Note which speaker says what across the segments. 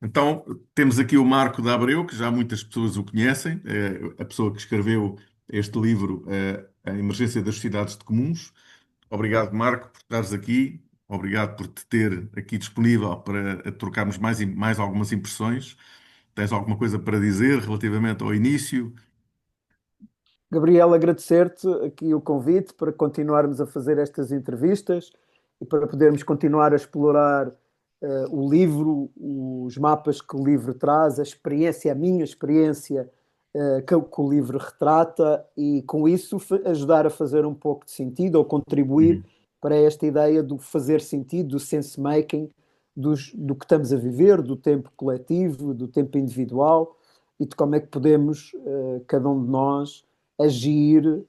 Speaker 1: Então, temos aqui o Marco da Abreu, que já muitas pessoas o conhecem, é a pessoa que escreveu este livro, A Emergência das Sociedades de Comuns. Obrigado, Marco, por estares aqui. Obrigado por te ter aqui disponível para trocarmos mais algumas impressões. Tens alguma coisa para dizer relativamente ao início?
Speaker 2: Gabriel, agradecer-te aqui o convite para continuarmos a fazer estas entrevistas e para podermos continuar a explorar o livro, os mapas que o livro traz, a experiência, a minha experiência que o livro retrata e com isso ajudar a fazer um pouco de sentido ou contribuir
Speaker 1: Uhum.
Speaker 2: para esta ideia do fazer sentido, do sense-making, do que estamos a viver, do tempo coletivo, do tempo individual e de como é que podemos, cada um de nós, agir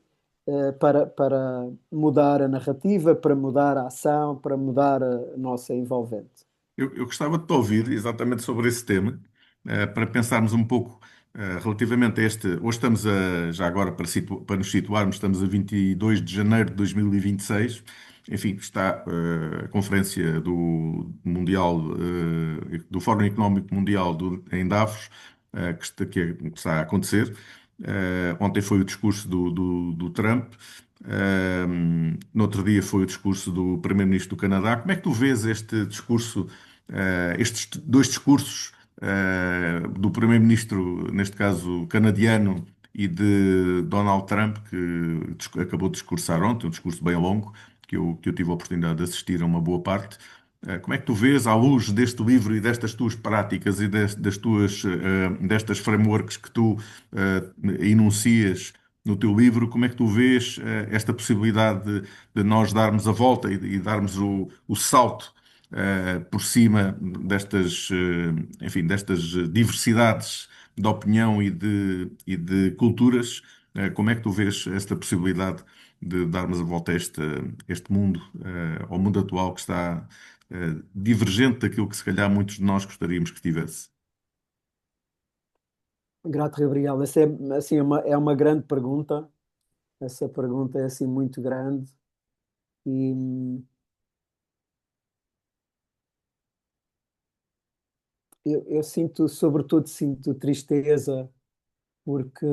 Speaker 2: para mudar a narrativa, para mudar a ação, para mudar a nossa envolvente.
Speaker 1: Eu gostava de te ouvir exatamente sobre esse tema, para pensarmos um pouco, relativamente a este. Hoje estamos já agora para nos situarmos, estamos a 22 de janeiro de 2026. Enfim, está, a Conferência do Mundial, do Fórum Económico Mundial em Davos, que está a acontecer. Ontem foi o discurso do Trump. No outro dia foi o discurso do Primeiro-Ministro do Canadá. Como é que tu vês este discurso, estes dois discursos, do Primeiro-Ministro, neste caso canadiano, e de Donald Trump, que acabou de discursar ontem, um discurso bem longo, que eu tive a oportunidade de assistir a uma boa parte? Como é que tu vês, à luz deste livro e destas tuas práticas e destas frameworks que tu enuncias no teu livro, como é que tu vês esta possibilidade de nós darmos a volta e darmos o salto por cima destas diversidades de opinião e de culturas? Como é que tu vês esta possibilidade de darmos a volta a este mundo, ao mundo atual que está divergente daquilo que se calhar muitos de nós gostaríamos que tivesse?
Speaker 2: Grato, Gabriel. Essa é, assim, é uma grande pergunta. Essa pergunta é assim muito grande e eu sinto, sobretudo, sinto tristeza porque,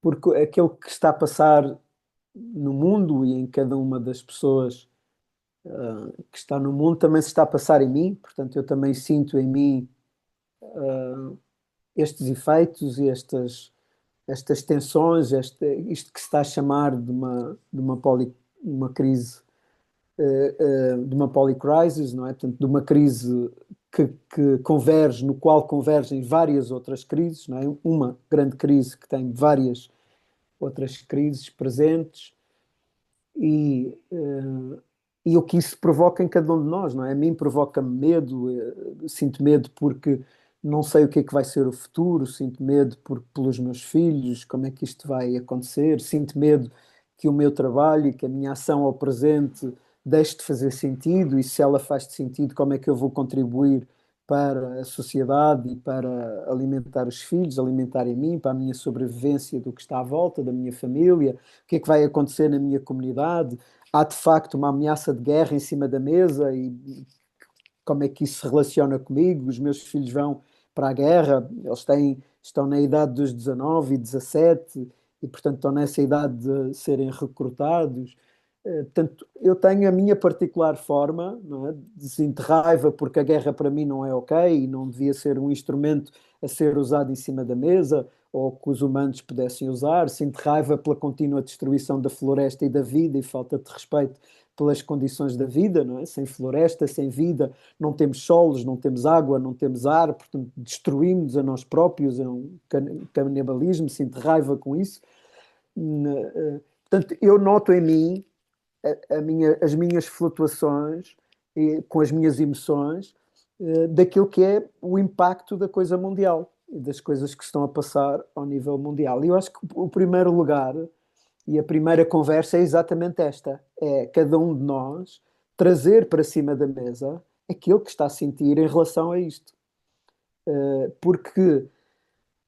Speaker 2: porque aquilo que está a passar no mundo e em cada uma das pessoas que está no mundo também se está a passar em mim. Portanto, eu também sinto em mim estes efeitos e estas tensões, isto que se está a chamar de uma crise, de uma polycrisis, não é? Portanto, de uma crise que converge, no qual convergem várias outras crises, não é? Uma grande crise que tem várias outras crises presentes e, e o que isso provoca em cada um de nós, não é? A mim provoca-me medo, sinto medo porque não sei o que é que vai ser o futuro, sinto medo pelos meus filhos, como é que isto vai acontecer, sinto medo que o meu trabalho e que a minha ação ao presente deixe de fazer sentido e se ela faz sentido, como é que eu vou contribuir para a sociedade e para alimentar os filhos, alimentar a mim, para a minha sobrevivência do que está à volta, da minha família, o que é que vai acontecer na minha comunidade. Há de facto uma ameaça de guerra em cima da mesa e como é que isso se relaciona comigo? Os meus filhos vão para a guerra, estão na idade dos 19 e 17 e, portanto, estão nessa idade de serem recrutados. Portanto, eu tenho a minha particular forma, não é, de raiva porque a guerra para mim não é ok e não devia ser um instrumento a ser usado em cima da mesa ou que os humanos pudessem usar. Sinto raiva pela contínua destruição da floresta e da vida e falta de respeito pelas condições da vida, não é? Sem floresta, sem vida, não temos solos, não temos água, não temos ar, portanto destruímos a nós próprios, é um canibalismo, sinto raiva com isso. Portanto, eu noto em mim as minhas flutuações com as minhas emoções daquilo que é o impacto da coisa mundial e das coisas que estão a passar ao nível mundial. E eu acho que o primeiro lugar e a primeira conversa é exatamente esta: é cada um de nós trazer para cima da mesa aquilo que está a sentir em relação a isto. Porque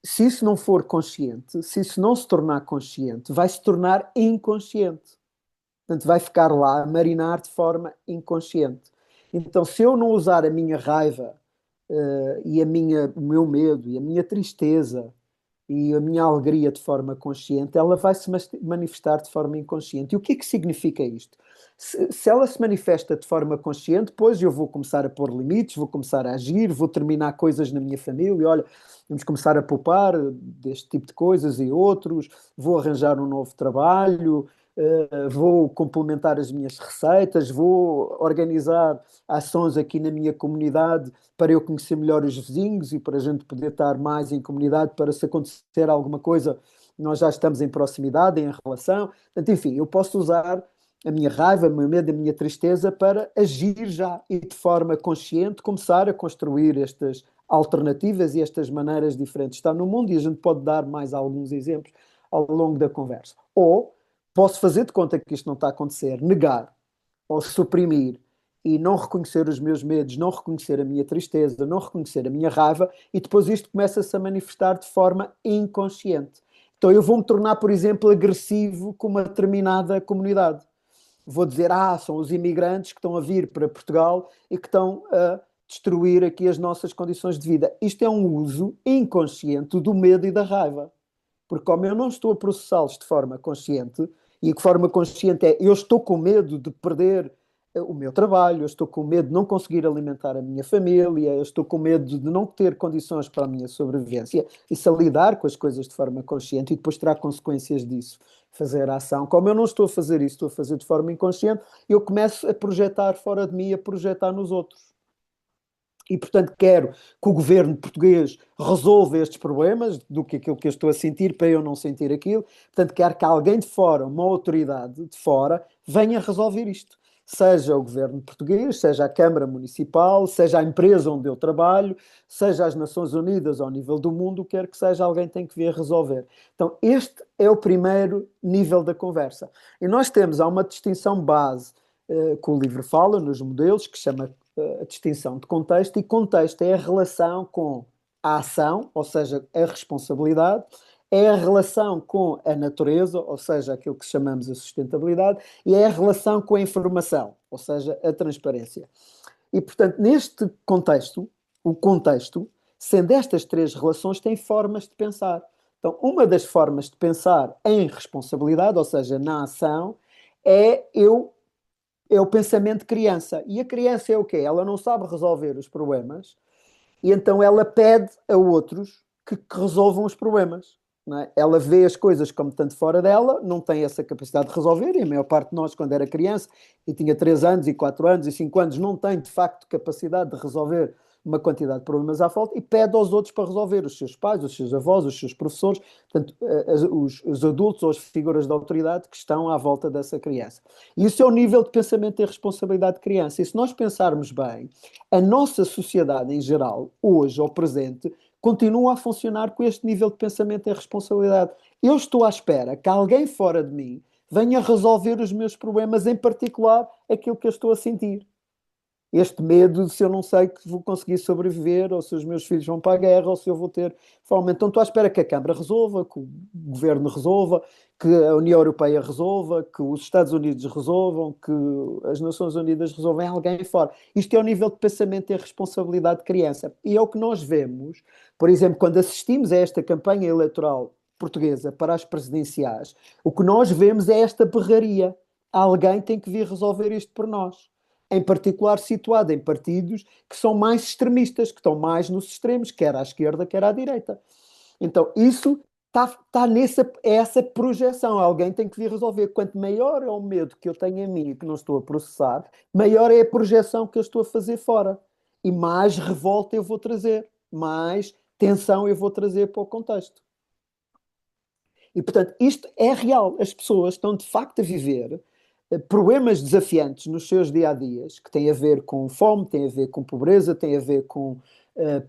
Speaker 2: se isso não for consciente, se isso não se tornar consciente, vai se tornar inconsciente. Portanto, vai ficar lá a marinar de forma inconsciente. Então, se eu não usar a minha raiva, e o meu medo e a minha tristeza e a minha alegria de forma consciente, ela vai se manifestar de forma inconsciente. E o que é que significa isto? Se ela se manifesta de forma consciente, depois eu vou começar a pôr limites, vou começar a agir, vou terminar coisas na minha família. Olha, vamos começar a poupar deste tipo de coisas e outros, vou arranjar um novo trabalho, vou complementar as minhas receitas, vou organizar ações aqui na minha comunidade para eu conhecer melhor os vizinhos e para a gente poder estar mais em comunidade, para se acontecer alguma coisa, nós já estamos em proximidade, em relação. Portanto, enfim, eu posso usar a minha raiva, o meu medo, a minha tristeza para agir já e de forma consciente começar a construir estas alternativas e estas maneiras diferentes de estar no mundo, e a gente pode dar mais alguns exemplos ao longo da conversa. Ou posso fazer de conta que isto não está a acontecer, negar ou suprimir e não reconhecer os meus medos, não reconhecer a minha tristeza, não reconhecer a minha raiva, e depois isto começa-se a manifestar de forma inconsciente. Então eu vou-me tornar, por exemplo, agressivo com uma determinada comunidade. Vou dizer, são os imigrantes que estão a vir para Portugal e que estão a destruir aqui as nossas condições de vida. Isto é um uso inconsciente do medo e da raiva. Porque como eu não estou a processá-los de forma consciente, e que forma consciente é, eu estou com medo de perder o meu trabalho, eu estou com medo de não conseguir alimentar a minha família, eu estou com medo de não ter condições para a minha sobrevivência, e se a lidar com as coisas de forma consciente e depois terá consequências disso, fazer a ação. Como eu não estou a fazer isso, estou a fazer de forma inconsciente, eu começo a projetar fora de mim, a projetar nos outros. E, portanto, quero que o governo português resolva estes problemas do que aquilo que eu estou a sentir para eu não sentir aquilo. Portanto, quero que alguém de fora, uma autoridade de fora, venha resolver isto. Seja o governo português, seja a Câmara Municipal, seja a empresa onde eu trabalho, seja as Nações Unidas ao nível do mundo, quer que seja, alguém tem que vir resolver. Então, este é o primeiro nível da conversa. E nós temos, há uma distinção base que o livro fala nos modelos, que se chama a distinção de contexto, e contexto é a relação com a ação, ou seja, a responsabilidade, é a relação com a natureza, ou seja, aquilo que chamamos a sustentabilidade, e é a relação com a informação, ou seja, a transparência. E, portanto, neste contexto, o contexto, sendo estas três relações, tem formas de pensar. Então, uma das formas de pensar em responsabilidade, ou seja, na ação, é eu é o pensamento de criança. E a criança é o quê? Ela não sabe resolver os problemas e então ela pede a outros que resolvam os problemas. Não é? Ela vê as coisas como tanto fora dela, não tem essa capacidade de resolver, e a maior parte de nós, quando era criança, e tinha 3 anos, e 4 anos, e 5 anos, não tem, de facto, capacidade de resolver uma quantidade de problemas à volta, e pede aos outros para resolver, os seus pais, os seus avós, os seus professores, portanto, os adultos ou as figuras de autoridade que estão à volta dessa criança. E isso é o nível de pensamento e responsabilidade de criança. E se nós pensarmos bem, a nossa sociedade em geral, hoje ou presente, continua a funcionar com este nível de pensamento e responsabilidade. Eu estou à espera que alguém fora de mim venha resolver os meus problemas, em particular aquilo que eu estou a sentir. Este medo de se eu não sei que vou conseguir sobreviver, ou se os meus filhos vão para a guerra, ou se eu vou ter fome. Então estou à espera que a Câmara resolva, que o Governo resolva, que a União Europeia resolva, que os Estados Unidos resolvam, que as Nações Unidas resolvam, alguém fora. Isto é o nível de pensamento e responsabilidade de criança. E é o que nós vemos, por exemplo, quando assistimos a esta campanha eleitoral portuguesa para as presidenciais, o que nós vemos é esta berraria. Alguém tem que vir resolver isto por nós, em particular situado em partidos que são mais extremistas, que estão mais nos extremos, quer à esquerda, quer à direita. Então, isso está nessa essa projeção. Alguém tem que vir resolver. Quanto maior é o medo que eu tenho em mim e que não estou a processar, maior é a projeção que eu estou a fazer fora. E mais revolta eu vou trazer, mais tensão eu vou trazer para o contexto. E, portanto, isto é real. As pessoas estão, de facto, a viver problemas desafiantes nos seus dia-a-dias, que têm a ver com fome, têm a ver com pobreza, têm a ver com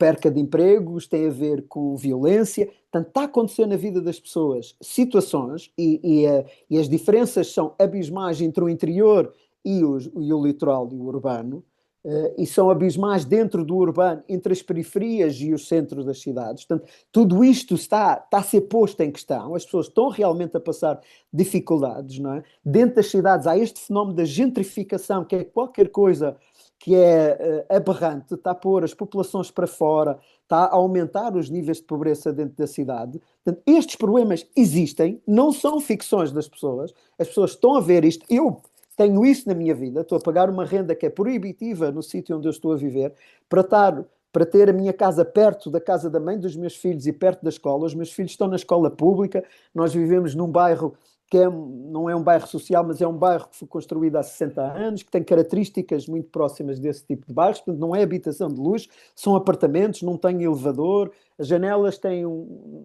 Speaker 2: perca de empregos, têm a ver com violência. Portanto, está a acontecer na vida das pessoas situações e as diferenças são abismais entre o interior e o litoral e o urbano, e são abismais dentro do urbano, entre as periferias e os centros das cidades. Portanto, tudo isto está a ser posto em questão, as pessoas estão realmente a passar dificuldades, não é? Dentro das cidades há este fenómeno da gentrificação, que é qualquer coisa que é aberrante, está a pôr as populações para fora, está a aumentar os níveis de pobreza dentro da cidade. Portanto, estes problemas existem, não são ficções das pessoas, as pessoas estão a ver isto. Eu tenho isso na minha vida, estou a pagar uma renda que é proibitiva no sítio onde eu estou a viver, para ter a minha casa perto da casa da mãe dos meus filhos e perto da escola. Os meus filhos estão na escola pública, nós vivemos num bairro não é um bairro social, mas é um bairro que foi construído há 60 anos, que tem características muito próximas desse tipo de bairros, portanto não é habitação de luxo, são apartamentos, não tem elevador, as janelas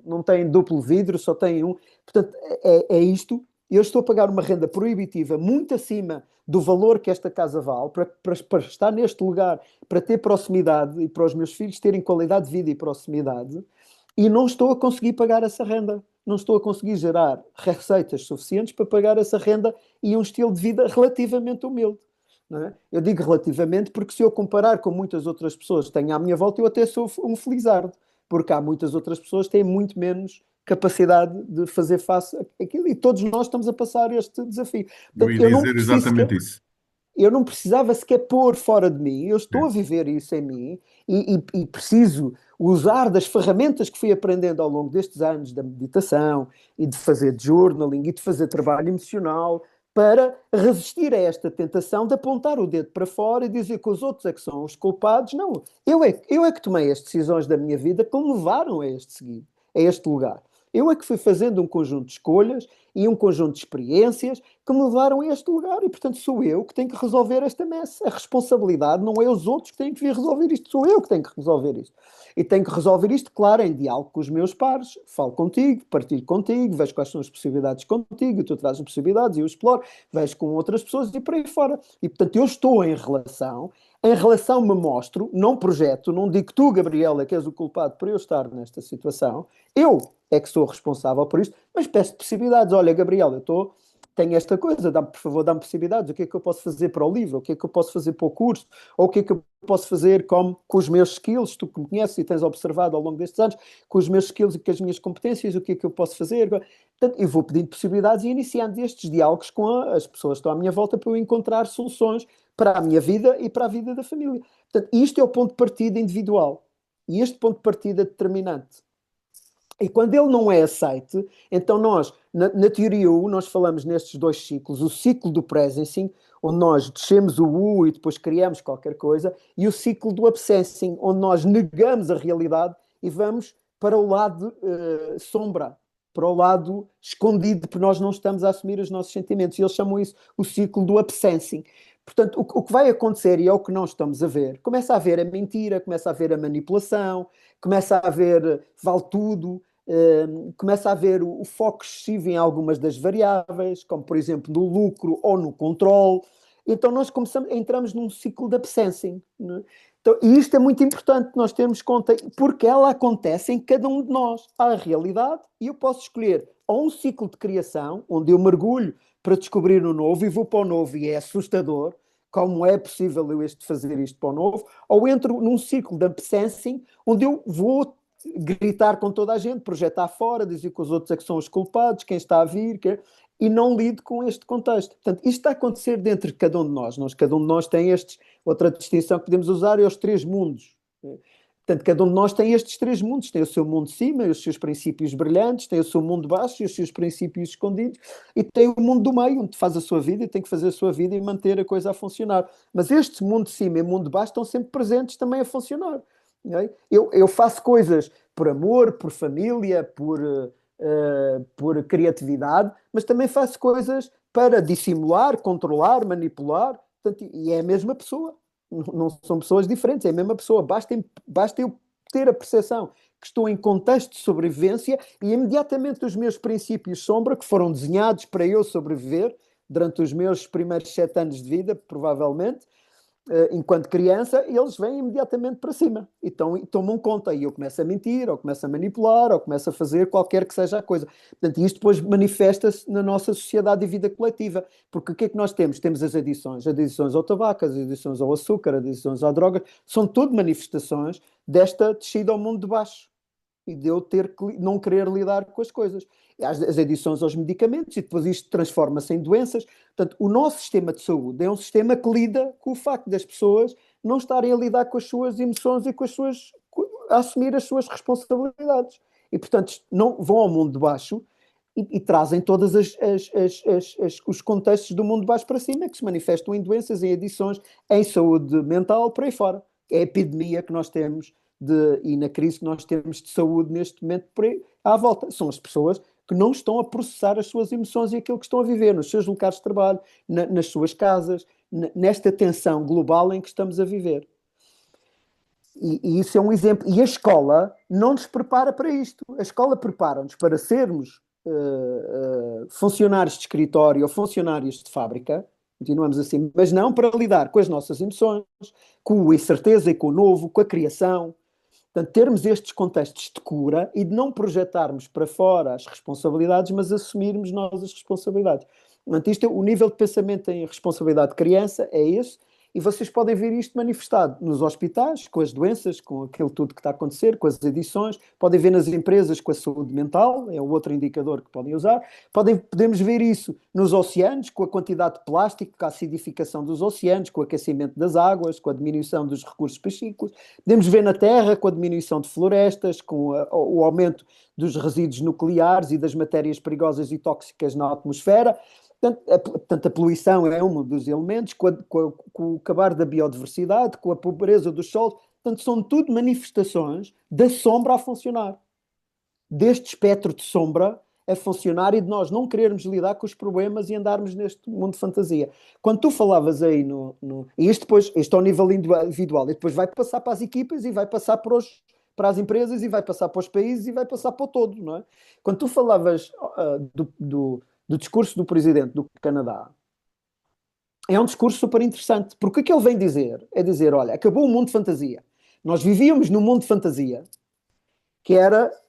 Speaker 2: não têm duplo vidro, só têm um. Portanto, é isto. Eu estou a pagar uma renda proibitiva muito acima do valor que esta casa vale, para estar neste lugar, para ter proximidade e para os meus filhos terem qualidade de vida e proximidade, e não estou a conseguir pagar essa renda. Não estou a conseguir gerar receitas suficientes para pagar essa renda e um estilo de vida relativamente humilde. Não é? Eu digo relativamente porque, se eu comparar com muitas outras pessoas que tenho à minha volta, eu até sou um felizardo, porque há muitas outras pessoas que têm muito menos capacidade de fazer face àquilo, e todos nós estamos a passar este desafio.
Speaker 1: Eu
Speaker 2: Portanto,
Speaker 1: ia dizer exatamente isso.
Speaker 2: eu não precisava sequer pôr fora de mim, eu estou a
Speaker 1: Sim.
Speaker 2: viver isso em mim, e preciso usar das ferramentas que fui aprendendo ao longo destes anos, da meditação e de fazer journaling e de fazer trabalho emocional, para resistir a esta tentação de apontar o dedo para fora e dizer que os outros é que são os culpados. Não, eu é que tomei as decisões da minha vida que me levaram a este lugar. Eu é que fui fazendo um conjunto de escolhas e um conjunto de experiências que me levaram a este lugar, e portanto sou eu que tenho que resolver esta messa. A responsabilidade não é os outros que têm que vir resolver isto, sou eu que tenho que resolver isto. E tenho que resolver isto, claro, em diálogo com os meus pares. Falo contigo, partilho contigo, vejo quais são as possibilidades contigo, tu trazes as possibilidades e eu exploro, vejo com outras pessoas e por aí fora. E portanto eu estou em relação me mostro, não projeto, não digo tu, Gabriela, que és o culpado por eu estar nesta situação. Eu é que sou responsável por isto, mas peço possibilidades. Olha, Gabriela, tenho esta coisa, por favor, dá-me possibilidades. O que é que eu posso fazer para o livro? O que é que eu posso fazer para o curso? Ou o que é que eu posso fazer com os meus skills? Tu que me conheces e tens observado ao longo destes anos, com os meus skills e com as minhas competências, o que é que eu posso fazer? Portanto, eu vou pedindo possibilidades e iniciando estes diálogos com as pessoas que estão à minha volta, para eu encontrar soluções para a minha vida e para a vida da família. Portanto, isto é o ponto de partida individual. E este ponto de partida é determinante. E quando ele não é aceite, então nós, na teoria U, nós falamos nestes dois ciclos: o ciclo do presencing, onde nós descemos o U e depois criamos qualquer coisa, e o ciclo do absensing, onde nós negamos a realidade e vamos para o lado sombra, para o lado escondido, porque nós não estamos a assumir os nossos sentimentos. E eles chamam isso o ciclo do absensing. Portanto, o que vai acontecer, e é o que nós estamos a ver, começa a haver a mentira, começa a haver a manipulação, começa a haver vale tudo, começa a haver o foco excessivo em algumas das variáveis, como por exemplo no lucro ou no controle. Então nós entramos num ciclo de absensing, né? Então, e isto é muito importante nós termos conta, porque ela acontece em cada um de nós. Há a realidade e eu posso escolher ou um ciclo de criação, onde eu mergulho para descobrir o novo e vou para o novo e é assustador, como é possível eu fazer isto para o novo, ou entro num ciclo de absensing, onde eu vou gritar com toda a gente, projetar fora, dizer que os outros é que são os culpados, quem está a vir, e não lido com este contexto. Portanto, isto está a acontecer dentro de cada um de nós. Cada um de nós tem outra distinção que podemos usar, é os três mundos. Portanto, cada um de nós tem estes três mundos. Tem o seu mundo de cima, os seus princípios brilhantes, tem o seu mundo de baixo e os seus princípios escondidos, e tem o mundo do meio, onde faz a sua vida e tem que fazer a sua vida e manter a coisa a funcionar. Mas este mundo de cima e o mundo de baixo estão sempre presentes também a funcionar. Eu faço coisas por amor, por família, por criatividade, mas também faço coisas para dissimular, controlar, manipular, portanto, e é a mesma pessoa. Não são pessoas diferentes, é a mesma pessoa. Basta eu ter a percepção que estou em contexto de sobrevivência e imediatamente os meus princípios sombra, que foram desenhados para eu sobreviver durante os meus primeiros 7 anos de vida, provavelmente, enquanto criança, eles vêm imediatamente para cima e tomam conta. E eu começo a mentir, ou começo a manipular, ou começo a fazer qualquer que seja a coisa. Portanto, isto depois manifesta-se na nossa sociedade e vida coletiva. Porque o que é que nós temos? Temos as adições ao tabaco, as adições ao açúcar, as adições à droga, são tudo manifestações desta descida ao mundo de baixo e de eu não querer lidar com as coisas. As adições aos medicamentos, e depois isto transforma-se em doenças. Portanto, o nosso sistema de saúde é um sistema que lida com o facto das pessoas não estarem a lidar com as suas emoções e a assumir as suas responsabilidades. E, portanto, não vão ao mundo de baixo e trazem todos os contextos do mundo de baixo para cima, que se manifestam em doenças, em adições, em saúde mental, por aí fora. É a epidemia que nós temos e na crise que nós temos de saúde neste momento por aí, à volta. São as pessoas que não estão a processar as suas emoções e aquilo que estão a viver nos seus locais de trabalho, nas suas casas, nesta tensão global em que estamos a viver. E isso é um exemplo. E a escola não nos prepara para isto. A escola prepara-nos para sermos funcionários de escritório ou funcionários de fábrica, continuamos assim, mas não para lidar com as nossas emoções, com a incerteza e com o novo, com a criação. Portanto, termos estes contextos de cura e de não projetarmos para fora as responsabilidades, mas assumirmos nós as responsabilidades. Portanto, o nível de pensamento em responsabilidade de criança é esse, e vocês podem ver isto manifestado nos hospitais, com as doenças, com aquilo tudo que está a acontecer, com as edições, podem ver nas empresas com a saúde mental, é o outro indicador que podem usar, podemos ver isso nos oceanos, com a quantidade de plástico, com a acidificação dos oceanos, com o aquecimento das águas, com a diminuição dos recursos piscícolas, podemos ver na Terra com a diminuição de florestas, com o aumento dos resíduos nucleares e das matérias perigosas e tóxicas na atmosfera. Portanto, a poluição é um dos elementos, com o acabar da biodiversidade, com a pobreza dos solos. Portanto, são tudo manifestações da sombra a funcionar, deste espectro de sombra a funcionar e de nós não querermos lidar com os problemas e andarmos neste mundo de fantasia. Quando tu falavas aí e este ao nível individual, e depois vai passar para as equipas e vai passar para as empresas e vai passar para os países e vai passar para o todo, não é? Quando tu falavas do discurso do presidente do Canadá, é um discurso super interessante, porque o que ele vem dizer é dizer, olha, acabou o mundo de fantasia. Nós vivíamos num mundo de fantasia,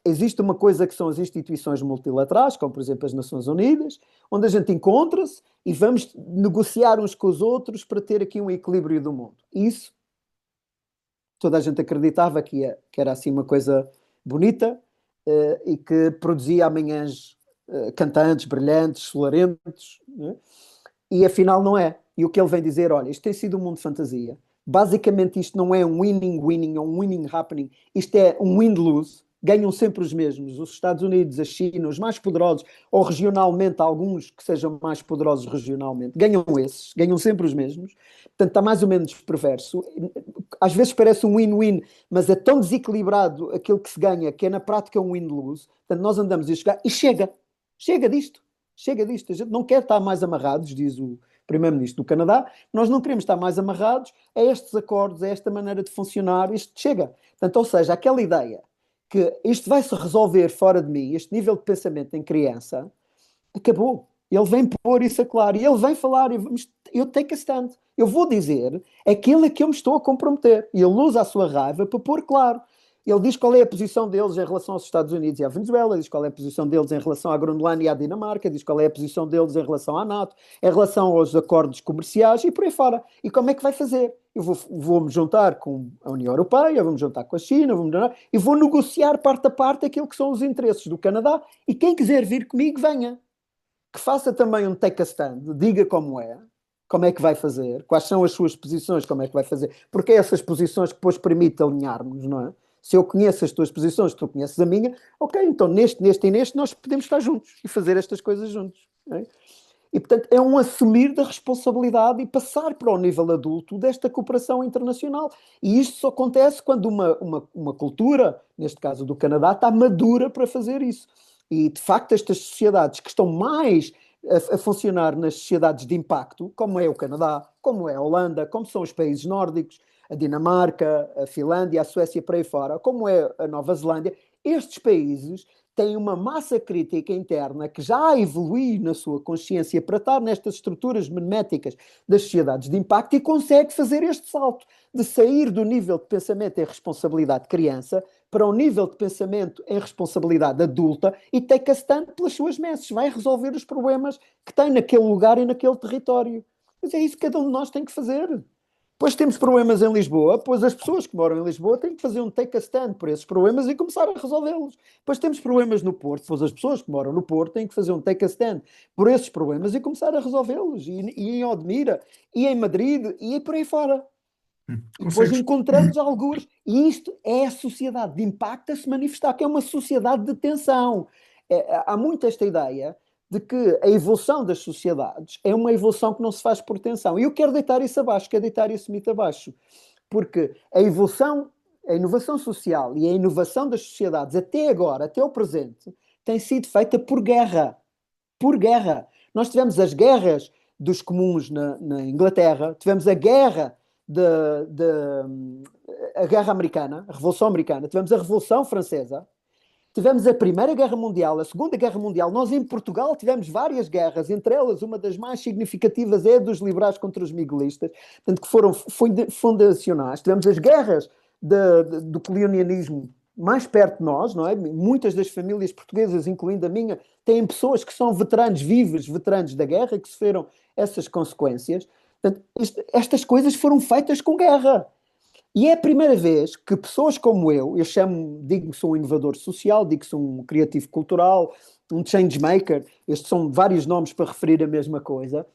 Speaker 2: existe uma coisa que são as instituições multilaterais, como por exemplo as Nações Unidas, onde a gente encontra-se e vamos negociar uns com os outros para ter aqui um equilíbrio do mundo. Isso, toda a gente acreditava que era assim uma coisa bonita e que produzia amanhãs cantantes, brilhantes, solarentos, né? E afinal não é. E o que ele vem dizer, olha, isto tem sido um mundo de fantasia. Basicamente isto não é um winning-winning ou um winning-happening, isto é um win-lose. Ganham sempre os mesmos, os Estados Unidos, a China, os mais poderosos, ou regionalmente, alguns que sejam mais poderosos regionalmente, ganham sempre os mesmos. Portanto, está mais ou menos perverso. Às vezes parece um win-win, mas é tão desequilibrado aquilo que se ganha, que é na prática um win-lose. Portanto, nós andamos a jogar e chega disto. Chega disto. A gente não quer estar mais amarrados, diz o Primeiro-Ministro do Canadá, nós não queremos estar mais amarrados a estes acordos, a esta maneira de funcionar, isto chega. Portanto, ou seja, aquela ideia que isto vai se resolver fora de mim, este nível de pensamento em criança, acabou. Ele vem pôr isso a claro, e ele vem falar, eu take a stand, eu vou dizer aquilo a que eu me estou a comprometer, e ele usa a sua raiva para pôr claro. Ele diz qual é a posição deles em relação aos Estados Unidos e à Venezuela, diz qual é a posição deles em relação à Groenlândia e à Dinamarca, diz qual é a posição deles em relação à NATO, em relação aos acordos comerciais e por aí fora. E como é que vai fazer? Eu vou-me juntar com a União Europeia, vou-me juntar com a China, e vou negociar parte a parte aquilo que são os interesses do Canadá, e quem quiser vir comigo, venha. Que faça também um take a stand, diga como é que vai fazer, quais são as suas posições, como é que vai fazer, porque é essas posições que depois permite alinharmos, não é? Se eu conheço as tuas posições, tu conheces a minha, ok, então neste e neste nós podemos estar juntos e fazer estas coisas juntos. É? E, portanto, é um assumir da responsabilidade e passar para o nível adulto desta cooperação internacional. E isto só acontece quando uma cultura, neste caso do Canadá, está madura para fazer isso. E, de facto, estas sociedades que estão mais a funcionar nas sociedades de impacto, como é o Canadá, como é a Holanda, como são os países nórdicos, a Dinamarca, a Finlândia, a Suécia, para aí fora, como é a Nova Zelândia, estes países tem uma massa crítica interna que já evolui na sua consciência para estar nestas estruturas meméticas das sociedades de impacto e consegue fazer este salto de sair do nível de pensamento em responsabilidade de criança para um nível de pensamento em responsabilidade adulta e take a stand pelas suas messes, vai resolver os problemas que tem naquele lugar e naquele território. Mas é isso que cada um de nós tem que fazer. Depois temos problemas em Lisboa, pois as pessoas que moram em Lisboa têm que fazer um take a stand por esses problemas e começar a resolvê-los. Depois temos problemas no Porto, pois as pessoas que moram no Porto têm que fazer um take a stand por esses problemas e começar a resolvê-los. E em Odmira, e em Madrid, e por aí fora. E depois
Speaker 1: Consegues?
Speaker 2: encontramos algures. E isto é a sociedade de impacto a se manifestar, que é uma sociedade de tensão. Há muito esta ideia de que a evolução das sociedades é uma evolução que não se faz por tensão. E eu quero deitar isso abaixo, quero deitar esse mito abaixo. Porque a evolução, a inovação social e a inovação das sociedades até agora, até o presente, tem sido feita por guerra. Por guerra. Nós tivemos as guerras dos comuns na Inglaterra, tivemos a guerra a guerra americana, a Revolução Americana, tivemos a Revolução Francesa, tivemos a Primeira Guerra Mundial, a Segunda Guerra Mundial. Nós em Portugal tivemos várias guerras, entre elas uma das mais significativas é a dos liberais contra os miguelistas, portanto, que foram fundacionais. Tivemos as guerras do colonialismo mais perto de nós, não é? Muitas das famílias portuguesas, incluindo a minha, têm pessoas que são veteranos vivos, veteranos da guerra, que sofreram essas consequências. Portanto, estas coisas foram feitas com guerra. E é a primeira vez que pessoas como eu digo que sou um inovador social, digo que sou um criativo cultural, um change maker, estes são vários nomes para referir a mesma coisa,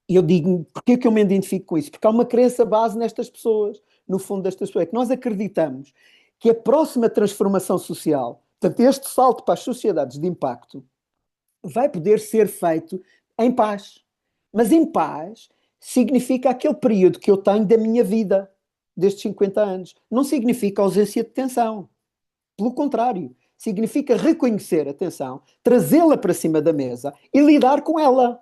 Speaker 2: e eu digo, porquê que eu me identifico com isso? Porque há uma crença base nestas pessoas, no fundo destas pessoas, é que nós acreditamos que a próxima transformação social, portanto, este salto para as sociedades de impacto, vai poder ser feito em paz. Mas em paz significa aquele período que eu tenho da minha vida, destes 50 anos. Não significa ausência de tensão. Pelo contrário, significa reconhecer a tensão, trazê-la para cima da mesa e lidar com ela.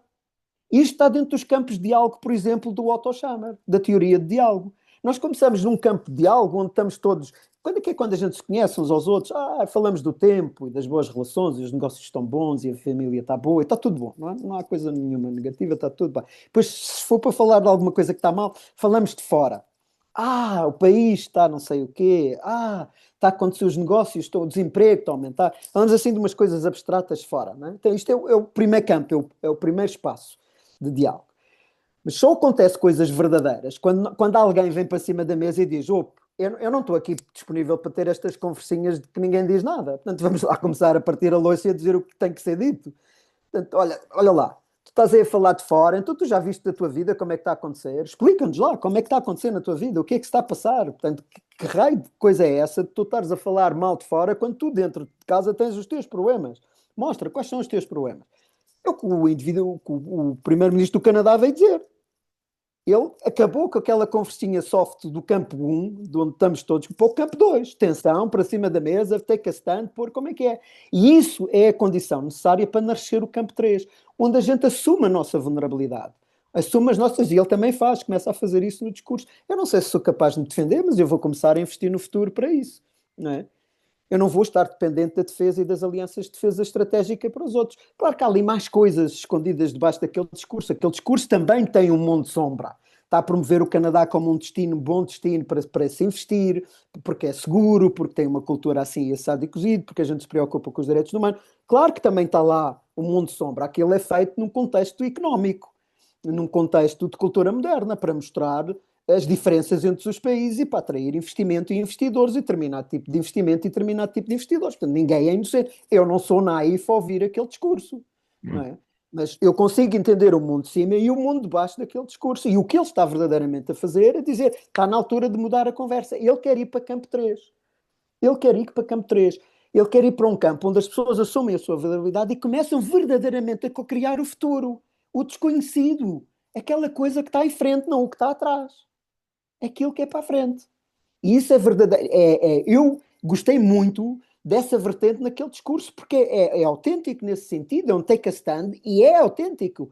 Speaker 2: Isto está dentro dos campos de diálogo, por exemplo, do Otto Schammer, da teoria de diálogo. Nós começamos num campo de diálogo onde estamos todos... Quando a gente se conhece uns aos outros, falamos do tempo e das boas relações, e os negócios estão bons, e a família está boa, e está tudo bom, não há coisa nenhuma negativa, está tudo bem. Depois, se for para falar de alguma coisa que está mal, falamos de fora. O país está não sei o quê, está a acontecer os negócios, o desemprego está a aumentar. Falamos assim de umas coisas abstratas fora, não é? Então isto é o primeiro campo, é o primeiro espaço de diálogo. Mas só acontece coisas verdadeiras quando alguém vem para cima da mesa e diz: eu não estou aqui disponível para ter estas conversinhas de que ninguém diz nada. Portanto, vamos lá começar a partir a louça e a dizer o que tem que ser dito. Portanto, olha lá, tu estás aí a falar de fora, então tu já viste da tua vida como é que está a acontecer? Explica-nos lá como é que está a acontecer na tua vida, o que é que se está a passar? Portanto, que raio de coisa é essa de tu estares a falar mal de fora quando tu dentro de casa tens os teus problemas? Mostra quais são os teus problemas. É o que o primeiro-ministro do Canadá veio dizer. Ele acabou com aquela conversinha soft do campo 1, de onde estamos todos, para o campo 2. Tensão, para cima da mesa, take a stand, pôr como é que é. E isso é a condição necessária para nascer o campo 3, onde a gente assume a nossa vulnerabilidade. Assume as nossas, e ele também começa a fazer isso no discurso. Eu não sei se sou capaz de me defender, mas eu vou começar a investir no futuro para isso, não é? Eu não vou estar dependente da defesa e das alianças de defesa estratégica para os outros. Claro que há ali mais coisas escondidas debaixo daquele discurso. Aquele discurso também tem um mundo de sombra. Está a promover o Canadá como um bom destino para se investir, porque é seguro, porque tem uma cultura assim assado e cozido, porque a gente se preocupa com os direitos humanos. Claro que também está lá um mundo de sombra. Aquilo é feito num contexto económico, num contexto de cultura moderna, para mostrar as diferenças entre os países e para atrair investimento e investidores e determinado tipo de investimento e determinado tipo de investidores. Portanto, ninguém é inocente. Eu não sou naif a ouvir aquele discurso, não é? Mas eu consigo entender o mundo de cima e o mundo de baixo daquele discurso. E o que ele está verdadeiramente a fazer é dizer, está na altura de mudar a conversa. Ele quer ir para campo 3. Ele quer ir para campo 3. Ele quer ir para um campo onde as pessoas assumem a sua vulnerabilidade e começam verdadeiramente a co-criar o futuro. O desconhecido. Aquela coisa que está em frente, não o que está atrás. Aquilo que é para a frente. E isso é verdadeiro. Eu gostei muito dessa vertente naquele discurso, porque é autêntico nesse sentido, é um take a stand, e é autêntico.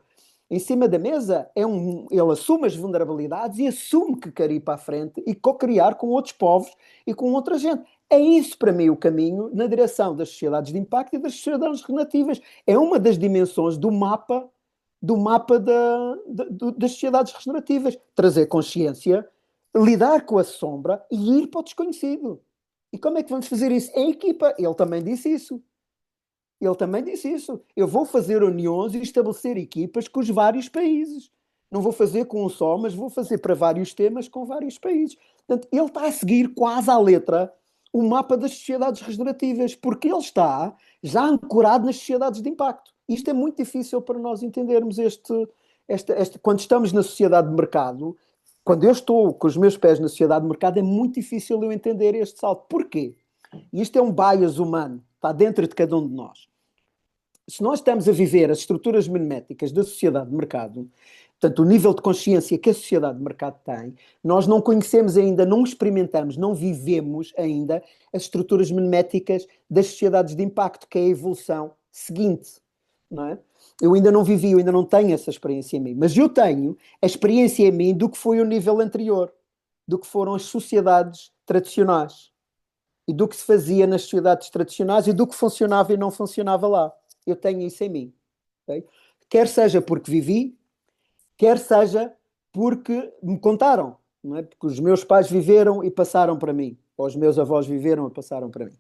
Speaker 2: Em cima da mesa, ele assume as vulnerabilidades e assume que quer ir para a frente e co-criar com outros povos e com outra gente. É isso, para mim, o caminho na direção das sociedades de impacto e das sociedades regenerativas. É uma das dimensões do mapa das sociedades regenerativas. Trazer consciência, lidar com a sombra e ir para o desconhecido. E como é que vamos fazer isso? Em equipa. Ele também disse isso. Eu vou fazer uniões e estabelecer equipas com os vários países. Não vou fazer com um só, mas vou fazer para vários temas com vários países. Portanto, ele está a seguir quase à letra o mapa das sociedades regenerativas, porque ele está já ancorado nas sociedades de impacto. Isto é muito difícil para nós entendermos quando estamos na sociedade de mercado. Quando eu estou com os meus pés na sociedade de mercado, é muito difícil eu entender este salto. Porquê? E isto é um bias humano, está dentro de cada um de nós. Se nós estamos a viver as estruturas miméticas da sociedade de mercado, portanto, o nível de consciência que a sociedade de mercado tem, nós não conhecemos ainda, não experimentamos, não vivemos ainda as estruturas miméticas das sociedades de impacto, que é a evolução seguinte, não é? Eu ainda não vivi, eu ainda não tenho essa experiência em mim, mas eu tenho a experiência em mim do que foi o nível anterior, do que foram as sociedades tradicionais e do que se fazia nas sociedades tradicionais e do que funcionava e não funcionava lá. Eu tenho isso em mim. Okay? Quer seja porque vivi, quer seja porque me contaram, não é? Porque os meus pais viveram e passaram para mim, ou os meus avós viveram e passaram para mim.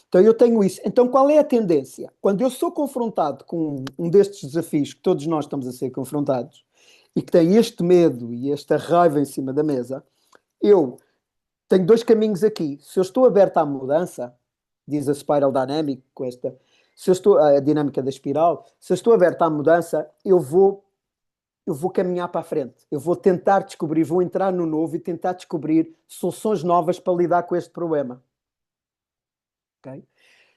Speaker 2: Então eu tenho isso. Então qual é a tendência? Quando eu sou confrontado com um destes desafios que todos nós estamos a ser confrontados e que tem este medo e esta raiva em cima da mesa, eu tenho dois caminhos aqui. Se eu estou aberto à mudança, diz a Spiral Dynamic, se eu estou, a dinâmica da espiral, se eu estou aberto à mudança, eu vou caminhar para a frente. Eu vou tentar descobrir, vou entrar no novo e tentar descobrir soluções novas para lidar com este problema. Okay?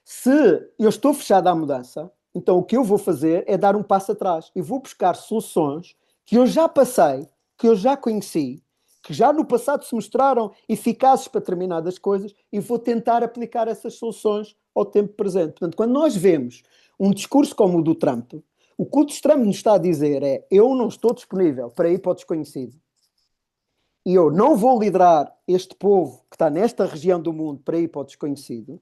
Speaker 2: Se eu estou fechado à mudança, então o que eu vou fazer é dar um passo atrás e vou buscar soluções que eu já passei, que eu já conheci, que já no passado se mostraram eficazes para determinadas coisas e vou tentar aplicar essas soluções ao tempo presente. Portanto, quando nós vemos um discurso como o do Trump, o que o Trump nos está a dizer é: eu não estou disponível para ir para o desconhecido. E eu não vou liderar este povo que está nesta região do mundo para ir para o desconhecido.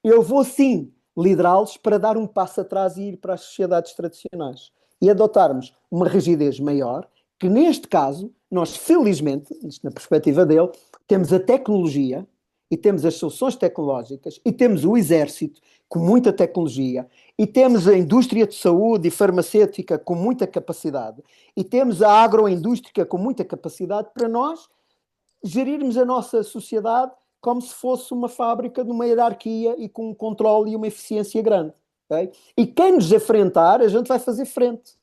Speaker 2: Eu vou sim liderá-los para dar um passo atrás e ir para as sociedades tradicionais. E adotarmos uma rigidez maior, que neste caso, nós felizmente, na perspectiva dele, temos a tecnologia e temos as soluções tecnológicas e temos o exército com muita tecnologia e temos a indústria de saúde e farmacêutica com muita capacidade e temos a agroindústria com muita capacidade para nós gerirmos a nossa sociedade como se fosse uma fábrica de uma hierarquia e com um controle e uma eficiência grande. Okay? E quem nos enfrentar, a gente vai fazer frente.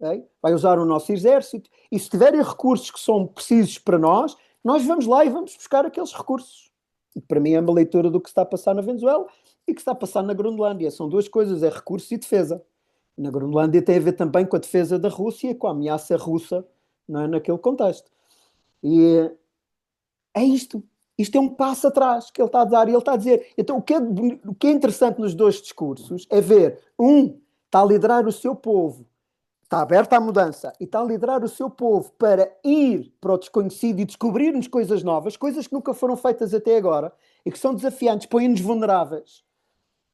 Speaker 2: Okay? Vai usar o nosso exército e se tiverem recursos que são precisos para nós vamos lá e vamos buscar aqueles recursos. E para mim é uma leitura do que está a passar na Venezuela e que está a passar na Groenlândia. São duas coisas, é recursos e defesa. Na Groenlândia tem a ver também com a defesa da Rússia e com a ameaça russa, não é, naquele contexto. E é isto. Isto é um passo atrás que ele está a dar. E ele está a dizer... Então, o que é interessante nos dois discursos é ver, está a liderar o seu povo, está aberto à mudança e está a liderar o seu povo para ir para o desconhecido e descobrirmos coisas novas, coisas que nunca foram feitas até agora e que são desafiantes, põem-nos vulneráveis.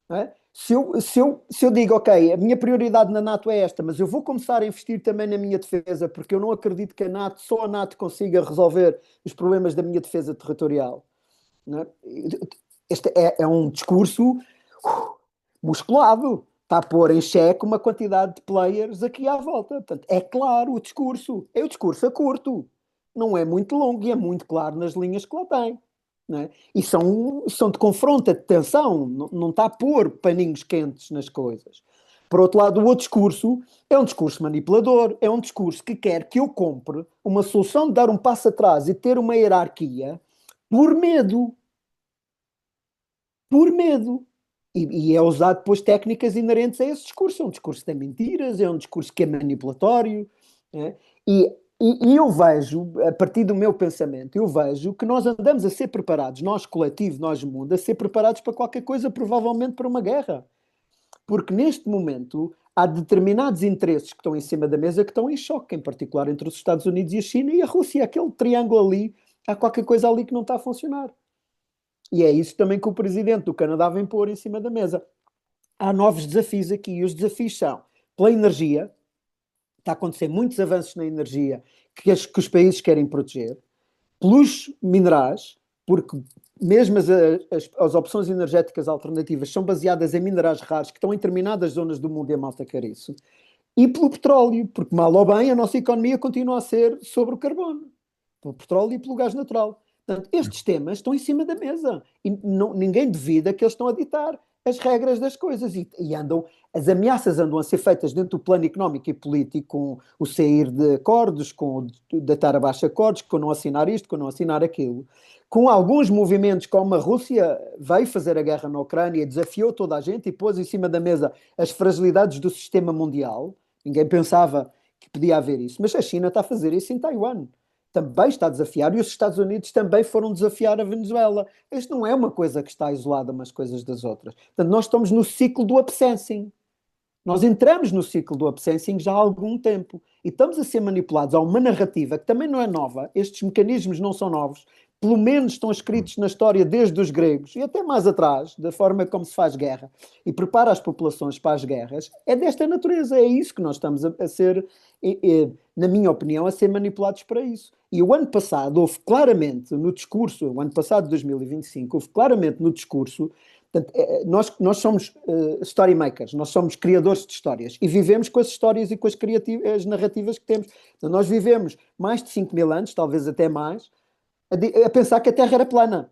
Speaker 2: Não é? Se eu digo, ok, a minha prioridade na NATO é esta, mas eu vou começar a investir também na minha defesa, porque eu não acredito que só a NATO consiga resolver os problemas da minha defesa territorial. Não é? Este é um discurso musculado. Está a pôr em xeque uma quantidade de players aqui à volta. Portanto, é claro o discurso. É o discurso a curto. Não é muito longo e é muito claro nas linhas que lá tem. Não é? E são de confronto, de tensão, não está a pôr paninhos quentes nas coisas. Por outro lado, o outro discurso é um discurso manipulador, é um discurso que quer que eu compre uma solução de dar um passo atrás e ter uma hierarquia por medo. Por medo. E é usado depois técnicas inerentes a esse discurso. É um discurso que tem mentiras, é um discurso que é manipulatório. É? E eu vejo, a partir do meu pensamento, eu vejo que nós andamos a ser preparados, nós coletivo, nós mundo, a ser preparados para qualquer coisa, provavelmente para uma guerra. Porque neste momento há determinados interesses que estão em cima da mesa que estão em choque, em particular entre os Estados Unidos e a China e a Rússia. Aquele triângulo ali, há qualquer coisa ali que não está a funcionar. E é isso também que o presidente do Canadá vem pôr em cima da mesa. Há novos desafios aqui, e os desafios são pela energia, está a acontecer muitos avanços na energia que os países querem proteger, pelos minerais, porque mesmo as opções energéticas alternativas são baseadas em minerais raros que estão em determinadas zonas do mundo e a malta quer isso, e pelo petróleo, porque mal ou bem a nossa economia continua a ser sobre o carbono, pelo petróleo e pelo gás natural. Portanto, estes temas estão em cima da mesa e ninguém duvida que eles estão a ditar as regras das coisas e as ameaças andam a ser feitas dentro do plano económico e político, com o sair de acordos, com o deitar abaixo acordos, com não assinar isto, com não assinar aquilo. Com alguns movimentos, como a Rússia veio fazer a guerra na Ucrânia, desafiou toda a gente e pôs em cima da mesa as fragilidades do sistema mundial. Ninguém pensava que podia haver isso, mas a China está a fazer isso em Taiwan. Também está a desafiar, e os Estados Unidos também foram desafiar a Venezuela. Isto não é uma coisa que está isolada umas coisas das outras. Portanto, nós estamos no ciclo do upsensing. Nós entramos no ciclo do upsensing já há algum tempo e estamos a ser manipulados a uma narrativa que também não é nova. Estes mecanismos não são novos. Pelo menos estão escritos na história desde os gregos e até mais atrás, da forma como se faz guerra e prepara as populações para as guerras. É desta natureza, é isso que nós estamos a ser, na minha opinião, a ser manipulados para isso. E o ano passado houve claramente no discurso, o ano passado de 2025, houve claramente no discurso. Portanto, nós somos story makers, nós somos criadores de histórias e vivemos com as histórias e com as narrativas que temos. Então, nós vivemos mais de 5.000 anos, talvez até mais, a pensar que a Terra era plana.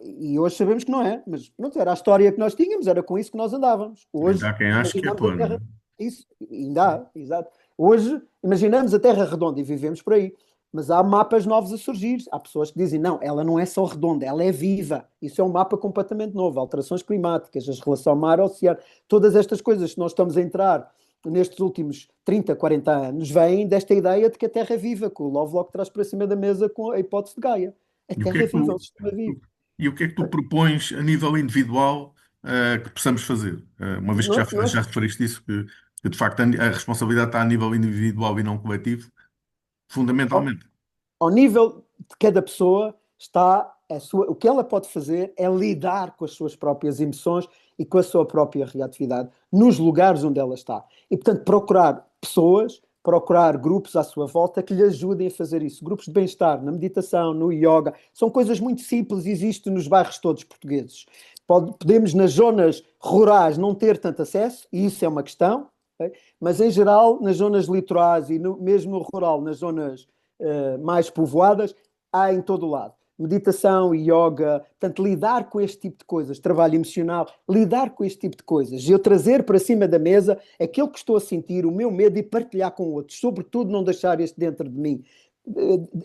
Speaker 2: E hoje sabemos que não é, mas não era a história que nós tínhamos, era com isso que nós andávamos.
Speaker 1: Ainda
Speaker 2: Hoje
Speaker 1: há quem ache que é
Speaker 2: imaginamos a
Speaker 1: plano.
Speaker 2: Terra, isso, ainda há, exato. Hoje imaginamos a Terra redonda e vivemos por aí. Mas há mapas novos a surgir. Há pessoas que dizem, não, ela não é só redonda, ela é viva. Isso é um mapa completamente novo. Alterações climáticas, a relação mar-oceano, todas estas coisas que nós estamos a entrar nestes últimos 30, 40 anos, vêm desta ideia de que a Terra é viva, que o Lovelock traz para cima da mesa com a hipótese de Gaia. A
Speaker 1: E o que é
Speaker 2: Terra é
Speaker 1: que
Speaker 2: viva, é um
Speaker 1: tu,
Speaker 2: sistema vivo.
Speaker 1: e o que é que tu propões a nível individual, que possamos fazer? Uma vez que
Speaker 2: Nós,
Speaker 1: já
Speaker 2: nós,
Speaker 1: referiste isso, que de facto a responsabilidade está a nível individual e não coletivo,
Speaker 2: ao,
Speaker 1: fundamentalmente.
Speaker 2: ao nível de cada pessoa, está o que ela pode fazer é lidar com as suas próprias emoções e com a sua própria reatividade nos lugares onde ela está. E, portanto, procurar pessoas, procurar grupos à sua volta que lhe ajudem a fazer isso. Grupos de bem-estar, na meditação, no yoga. São coisas muito simples e existem nos bairros todos portugueses. Podemos, nas zonas rurais, não ter tanto acesso, e isso é uma questão, okay? Mas, em geral, nas zonas litorais e mesmo no rural, nas zonas mais povoadas, há em todo o lado. Meditação, yoga, portanto, lidar com este tipo de coisas, trabalho emocional, lidar com este tipo de coisas. E eu trazer para cima da mesa aquilo que estou a sentir, o meu medo e partilhar com outros. Sobretudo não deixar este dentro de mim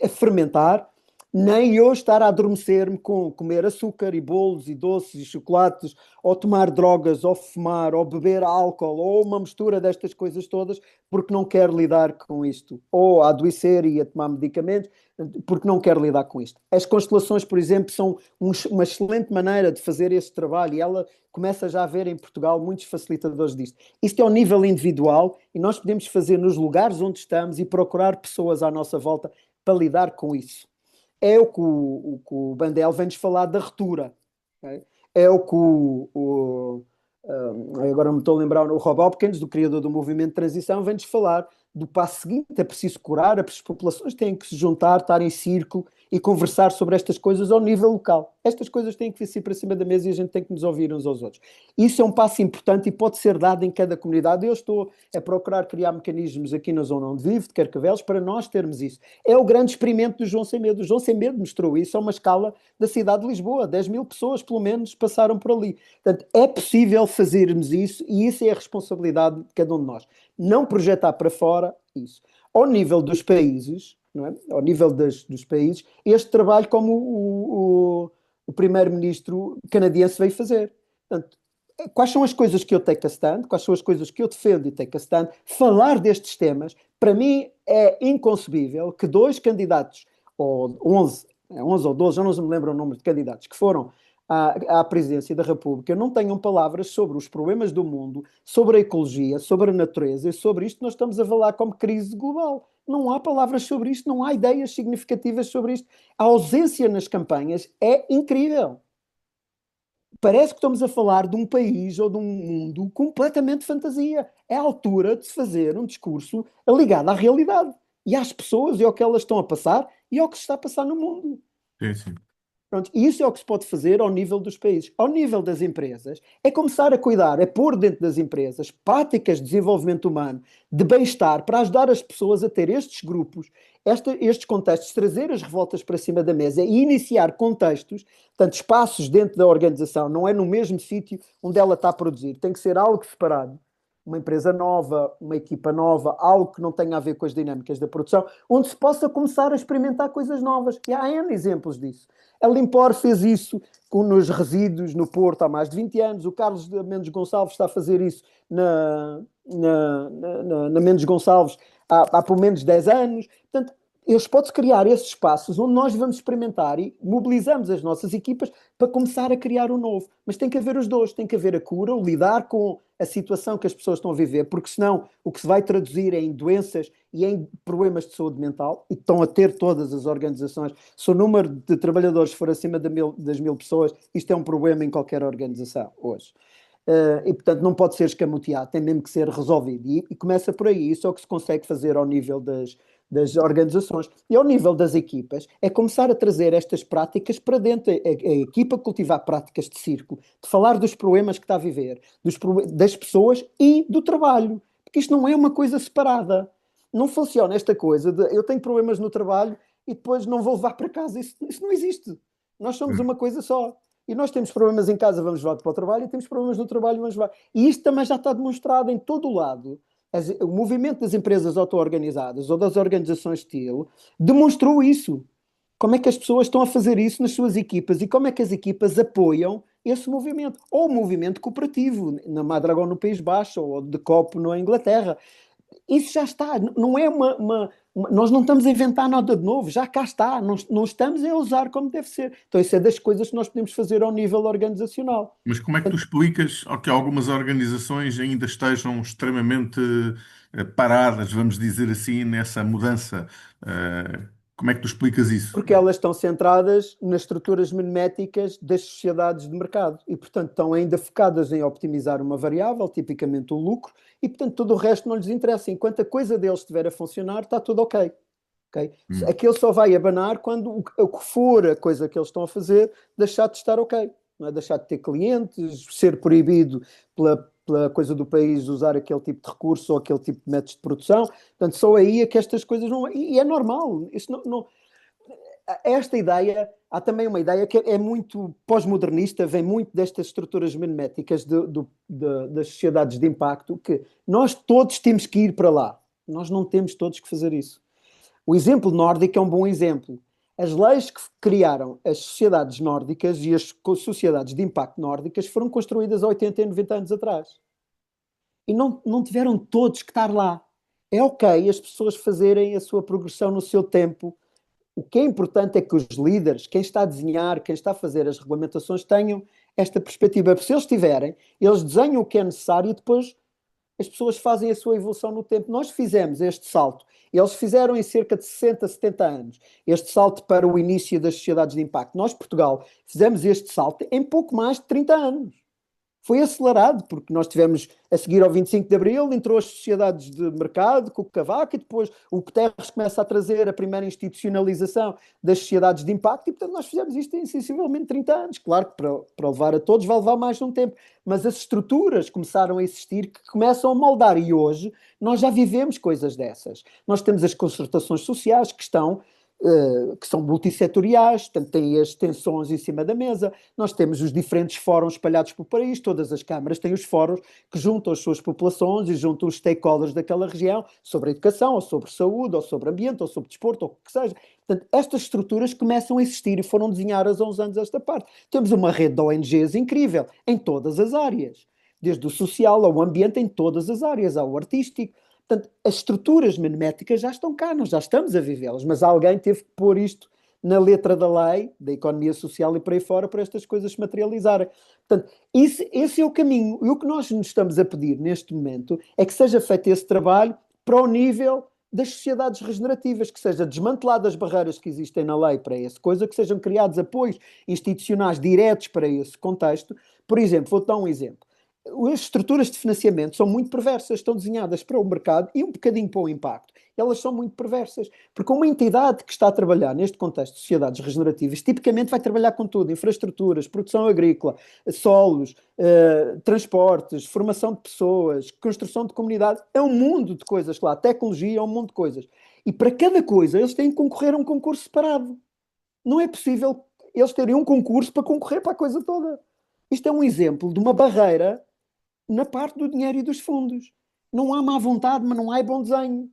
Speaker 2: a fermentar, nem eu estar a adormecer-me com comer açúcar e bolos e doces e chocolates, ou tomar drogas, ou fumar, ou beber álcool, ou uma mistura destas coisas todas, porque não quero lidar com isto. Ou a adoecer e a tomar medicamentos, porque não quero lidar com isto. As constelações, por exemplo, são uma excelente maneira de fazer esse trabalho e ela começa já a ver em Portugal muitos facilitadores disto. Isto é ao nível individual e nós podemos fazer nos lugares onde estamos e procurar pessoas à nossa volta para lidar com isso. É o que o Bandel vem-nos falar da ruptura. Okay? É o que agora me estou a lembrar, o Rob Hopkins, do criador do movimento de transição, vem-nos falar do passo seguinte. É preciso curar, as populações têm que se juntar, estar em círculo e conversar sobre estas coisas ao nível local. Estas coisas têm que vir para cima da mesa e a gente tem que nos ouvir uns aos outros. Isso é um passo importante e pode ser dado em cada comunidade. Eu estou a procurar criar mecanismos aqui na zona onde vivo, de Carcavelos, para nós termos isso. É o grande experimento do João Sem Medo. O João Sem Medo mostrou isso a uma escala da cidade de Lisboa. 10.000 pessoas, pelo menos, passaram por ali. Portanto, é possível fazermos isso e isso é a responsabilidade de cada um de nós. Não projetar para fora isso. Ao nível dos países, não é? Ao nível dos países, este trabalho como o primeiro-ministro canadiense veio fazer. Portanto, quais são as coisas que eu take a stand, quais são as coisas que eu defendo e take a stand, falar destes temas, para mim é inconcebível que dois candidatos, ou 11 ou 12, já não me lembro o número de candidatos, que foram à presidência da República não tenham palavras sobre os problemas do mundo, sobre a ecologia, sobre a natureza e sobre isto que nós estamos a falar como crise global. Não há palavras sobre isto, não há ideias significativas sobre isto. A ausência nas campanhas é incrível. Parece que estamos a falar de um país ou de um mundo completamente fantasia. É a altura de se fazer um discurso ligado à realidade e às pessoas e ao que elas estão a passar e ao que se está a passar no mundo.
Speaker 1: Sim, sim.
Speaker 2: Pronto, e isso é o que se pode fazer ao nível dos países. Ao nível das empresas, é começar a cuidar, é pôr dentro das empresas práticas de desenvolvimento humano, de bem-estar, para ajudar as pessoas a ter estes grupos, estes contextos, trazer as revoltas para cima da mesa e iniciar contextos, tanto espaços dentro da organização, não é no mesmo sítio onde ela está a produzir, tem que ser algo separado. Uma empresa nova, uma equipa nova, algo que não tenha a ver com as dinâmicas da produção, onde se possa começar a experimentar coisas novas. E há N exemplos disso. A Limpor fez isso nos resíduos no Porto há mais de 20 anos. O Carlos de Mendes Gonçalves está a fazer isso na Mendes Gonçalves há pelo menos 10 anos. Portanto, eles podem criar esses espaços onde nós vamos experimentar e mobilizamos as nossas equipas para começar a criar o novo. Mas tem que haver os dois, tem que haver a cura, o lidar com a situação que as pessoas estão a viver, porque senão o que se vai traduzir é em doenças e em problemas de saúde mental, e estão a ter todas as organizações. Se o número de trabalhadores for acima das 1000 pessoas, isto é um problema em qualquer organização hoje. E portanto não pode ser escamoteado, tem mesmo que ser resolvido. E começa por aí, isso é o que se consegue fazer ao nível das organizações. E ao nível das equipas, é começar a trazer estas práticas para dentro. A equipa cultivar práticas de círculo, de falar dos problemas que está a viver, das pessoas e do trabalho. Porque isto não é uma coisa separada. Não funciona esta coisa de eu tenho problemas no trabalho e depois não vou levar para casa. Isso não existe. Nós somos uma coisa só. E nós temos problemas em casa, vamos levar para o trabalho, e temos problemas no trabalho, vamos levar. E isto também já está demonstrado em todo o lado. O movimento das empresas auto-organizadas ou das organizações de estilo demonstrou isso. Como é que as pessoas estão a fazer isso nas suas equipas e como é que as equipas apoiam esse movimento. Ou o movimento cooperativo, na Madragon no País Baixo, ou de Copo na Inglaterra. Isso já está, não é nós não estamos a inventar nada de novo, já cá está, não estamos a usar como deve ser. Então isso é das coisas que nós podemos fazer ao nível organizacional.
Speaker 1: Mas como é que tu explicas ao que algumas organizações ainda estejam extremamente paradas, vamos dizer assim, nessa mudança? Como é que tu explicas isso?
Speaker 2: Porque elas estão centradas nas estruturas meméticas das sociedades de mercado e, portanto, estão ainda focadas em optimizar uma variável, tipicamente o lucro, e, portanto, todo o resto não lhes interessa. Enquanto a coisa deles estiver a funcionar, está tudo ok. Okay?
Speaker 1: Hum.
Speaker 2: Aquilo só vai abanar quando o que for a coisa que eles estão a fazer deixar de estar ok. Não é? Deixar de ter clientes, ser proibido pela coisa do país usar aquele tipo de recurso ou aquele tipo de métodos de produção. Portanto, só aí é que estas coisas não... E é normal. Isso não... Esta ideia... Há também uma ideia que é muito pós-modernista, vem muito destas estruturas meméticas das sociedades de impacto, que nós todos temos que ir para lá. Nós não temos todos que fazer isso. O exemplo nórdico é um bom exemplo. As leis que criaram as sociedades nórdicas e as sociedades de impacto nórdicas foram construídas há 80 e 90 anos atrás. E não tiveram todos que estar lá. É ok as pessoas fazerem a sua progressão no seu tempo. O que é importante é que os líderes, quem está a desenhar, quem está a fazer as regulamentações, tenham esta perspectiva. Porque se eles tiverem, eles desenham o que é necessário e depois as pessoas fazem a sua evolução no tempo. Nós fizemos este salto. Eles fizeram em cerca de 60, 70 anos este salto para o início das sociedades de impacto. Nós, Portugal, fizemos este salto em pouco mais de 30 anos. Foi acelerado, porque nós tivemos, a seguir ao 25 de Abril, entrou as sociedades de mercado, com o Cavaco, e depois o Guterres começa a trazer a primeira institucionalização das sociedades de impacto, e portanto nós fizemos isto em sensivelmente 30 anos. Claro que para levar a todos vai levar mais de um tempo, mas as estruturas começaram a existir, que começam a moldar, e hoje nós já vivemos coisas dessas. Nós temos as concertações sociais que são multissetoriais, portanto, têm as tensões em cima da mesa. Nós temos os diferentes fóruns espalhados pelo país, todas as câmaras têm os fóruns que juntam as suas populações e juntam os stakeholders daquela região sobre educação, ou sobre saúde, ou sobre ambiente, ou sobre desporto, ou o que seja. Portanto, estas estruturas começam a existir e foram desenhadas há uns anos esta parte. Temos uma rede de ONGs incrível em todas as áreas, desde o social ao ambiente, em todas as áreas, ao artístico. Portanto, as estruturas meméticas já estão cá, nós já estamos a vivê-las, mas alguém teve que pôr isto na letra da lei, da economia social e por aí fora, para estas coisas se materializarem. Portanto, esse é o caminho. E o que nós nos estamos a pedir neste momento é que seja feito esse trabalho para o nível das sociedades regenerativas, que seja desmanteladas as barreiras que existem na lei para essa coisa, que sejam criados apoios institucionais diretos para esse contexto. Por exemplo, vou-te dar um exemplo. As estruturas de financiamento são muito perversas, estão desenhadas para o mercado e um bocadinho para o impacto. Elas são muito perversas, porque uma entidade que está a trabalhar neste contexto de sociedades regenerativas, tipicamente vai trabalhar com tudo, infraestruturas, produção agrícola, solos, transportes, formação de pessoas, construção de comunidade, é um mundo de coisas lá, tecnologia é um mundo de coisas. E para cada coisa eles têm que concorrer a um concurso separado. Não é possível eles terem um concurso para concorrer para a coisa toda. Isto é um exemplo de uma barreira na parte do dinheiro e dos fundos. Não há má vontade, mas não há bom desenho.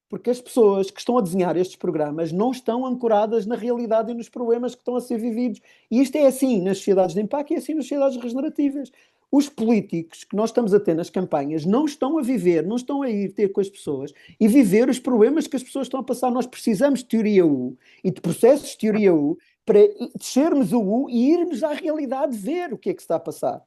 Speaker 2: Porque as pessoas que estão a desenhar estes programas não estão ancoradas na realidade e nos problemas que estão a ser vividos. E isto é assim nas sociedades de impacto e é assim nas sociedades regenerativas. Os políticos que nós estamos a ter nas campanhas não estão a viver, não estão a ir ter com as pessoas e viver os problemas que as pessoas estão a passar. Nós precisamos de teoria U e de processos de teoria U para descermos o U e irmos à realidade ver o que é que se está a passar.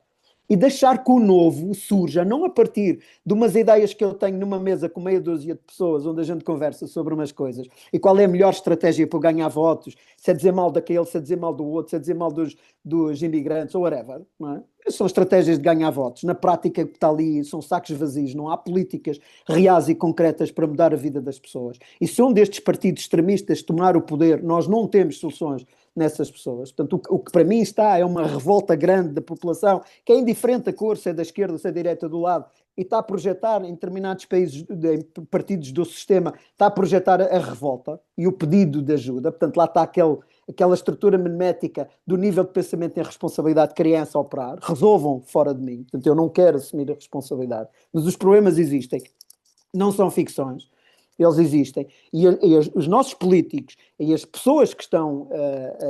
Speaker 2: E deixar que o novo surja, não a partir de umas ideias que eu tenho numa mesa com meia dúzia de pessoas, onde a gente conversa sobre umas coisas, e qual é a melhor estratégia para ganhar votos, se é dizer mal daquele, se é dizer mal do outro, se é dizer mal dos imigrantes, ou whatever, não é? São estratégias de ganhar votos. Na prática, o que está ali são sacos vazios, não há políticas reais e concretas para mudar a vida das pessoas. E se um destes partidos extremistas tomar o poder, nós não temos soluções nessas pessoas. Portanto, o que para mim está é uma revolta grande da população, que é indiferente a cor, se é da esquerda, se é da direita, do lado, e está a projetar em determinados países, partidos do sistema, está a projetar a revolta e o pedido de ajuda. Portanto, lá está aquela estrutura memética do nível de pensamento em responsabilidade de criança a operar. Resolvam fora de mim. Portanto, eu não quero assumir a responsabilidade. Mas os problemas existem. Não são ficções. Eles existem. Os nossos políticos e as pessoas que estão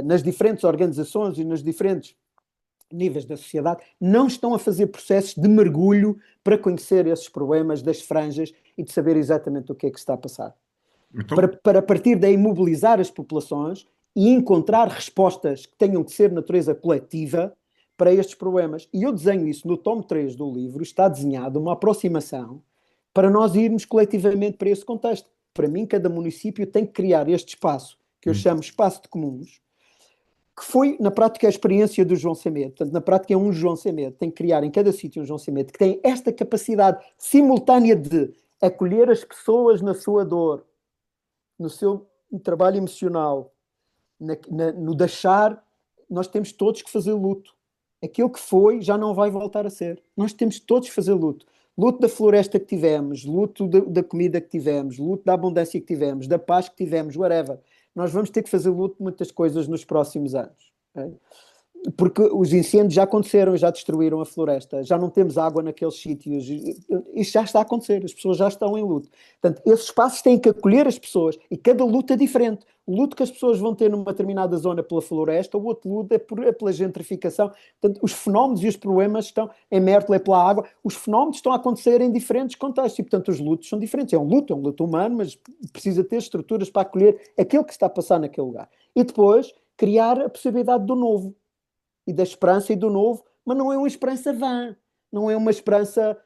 Speaker 2: nas diferentes organizações e nos diferentes níveis da sociedade não estão a fazer processos de mergulho para conhecer esses problemas das franjas e de saber exatamente o que é que está a passar.
Speaker 1: Então,
Speaker 2: Para partir daí mobilizar as populações e encontrar respostas que tenham que ser de natureza coletiva para estes problemas. E eu desenho isso no tomo 3 do livro, está desenhada uma aproximação para nós irmos coletivamente para esse contexto. Para mim, cada município tem que criar este espaço, que eu chamo espaço de comuns, que foi, na prática, a experiência do João Semedo. Portanto, na prática é um João Semedo. Tem que criar em cada sítio um João Semedo que tem esta capacidade simultânea de acolher as pessoas na sua dor, no seu trabalho emocional, no deixar. Nós temos todos que fazer luto. Aquilo que foi já não vai voltar a ser. Nós temos todos que fazer luto. Luto da floresta que tivemos, luto da comida que tivemos, luto da abundância que tivemos, da paz que tivemos, whatever. Nós vamos ter que fazer luto de muitas coisas nos próximos anos. Okay? Porque os incêndios já aconteceram, já destruíram a floresta, já não temos água naqueles sítios, isto já está a acontecer, as pessoas já estão em luto. Portanto, esses espaços têm que acolher as pessoas e cada luta é diferente. O luto que as pessoas vão ter numa determinada zona pela floresta, o outro luto é pela gentrificação. Portanto, os fenómenos e os problemas estão em Mértola, é pela água, os fenómenos estão a acontecer em diferentes contextos e, portanto, os lutos são diferentes. É um luto humano, mas precisa ter estruturas para acolher aquilo que está a passar naquele lugar. E depois, criar a possibilidade do novo. E da esperança e do novo, mas não é uma esperança vã, não é uma esperança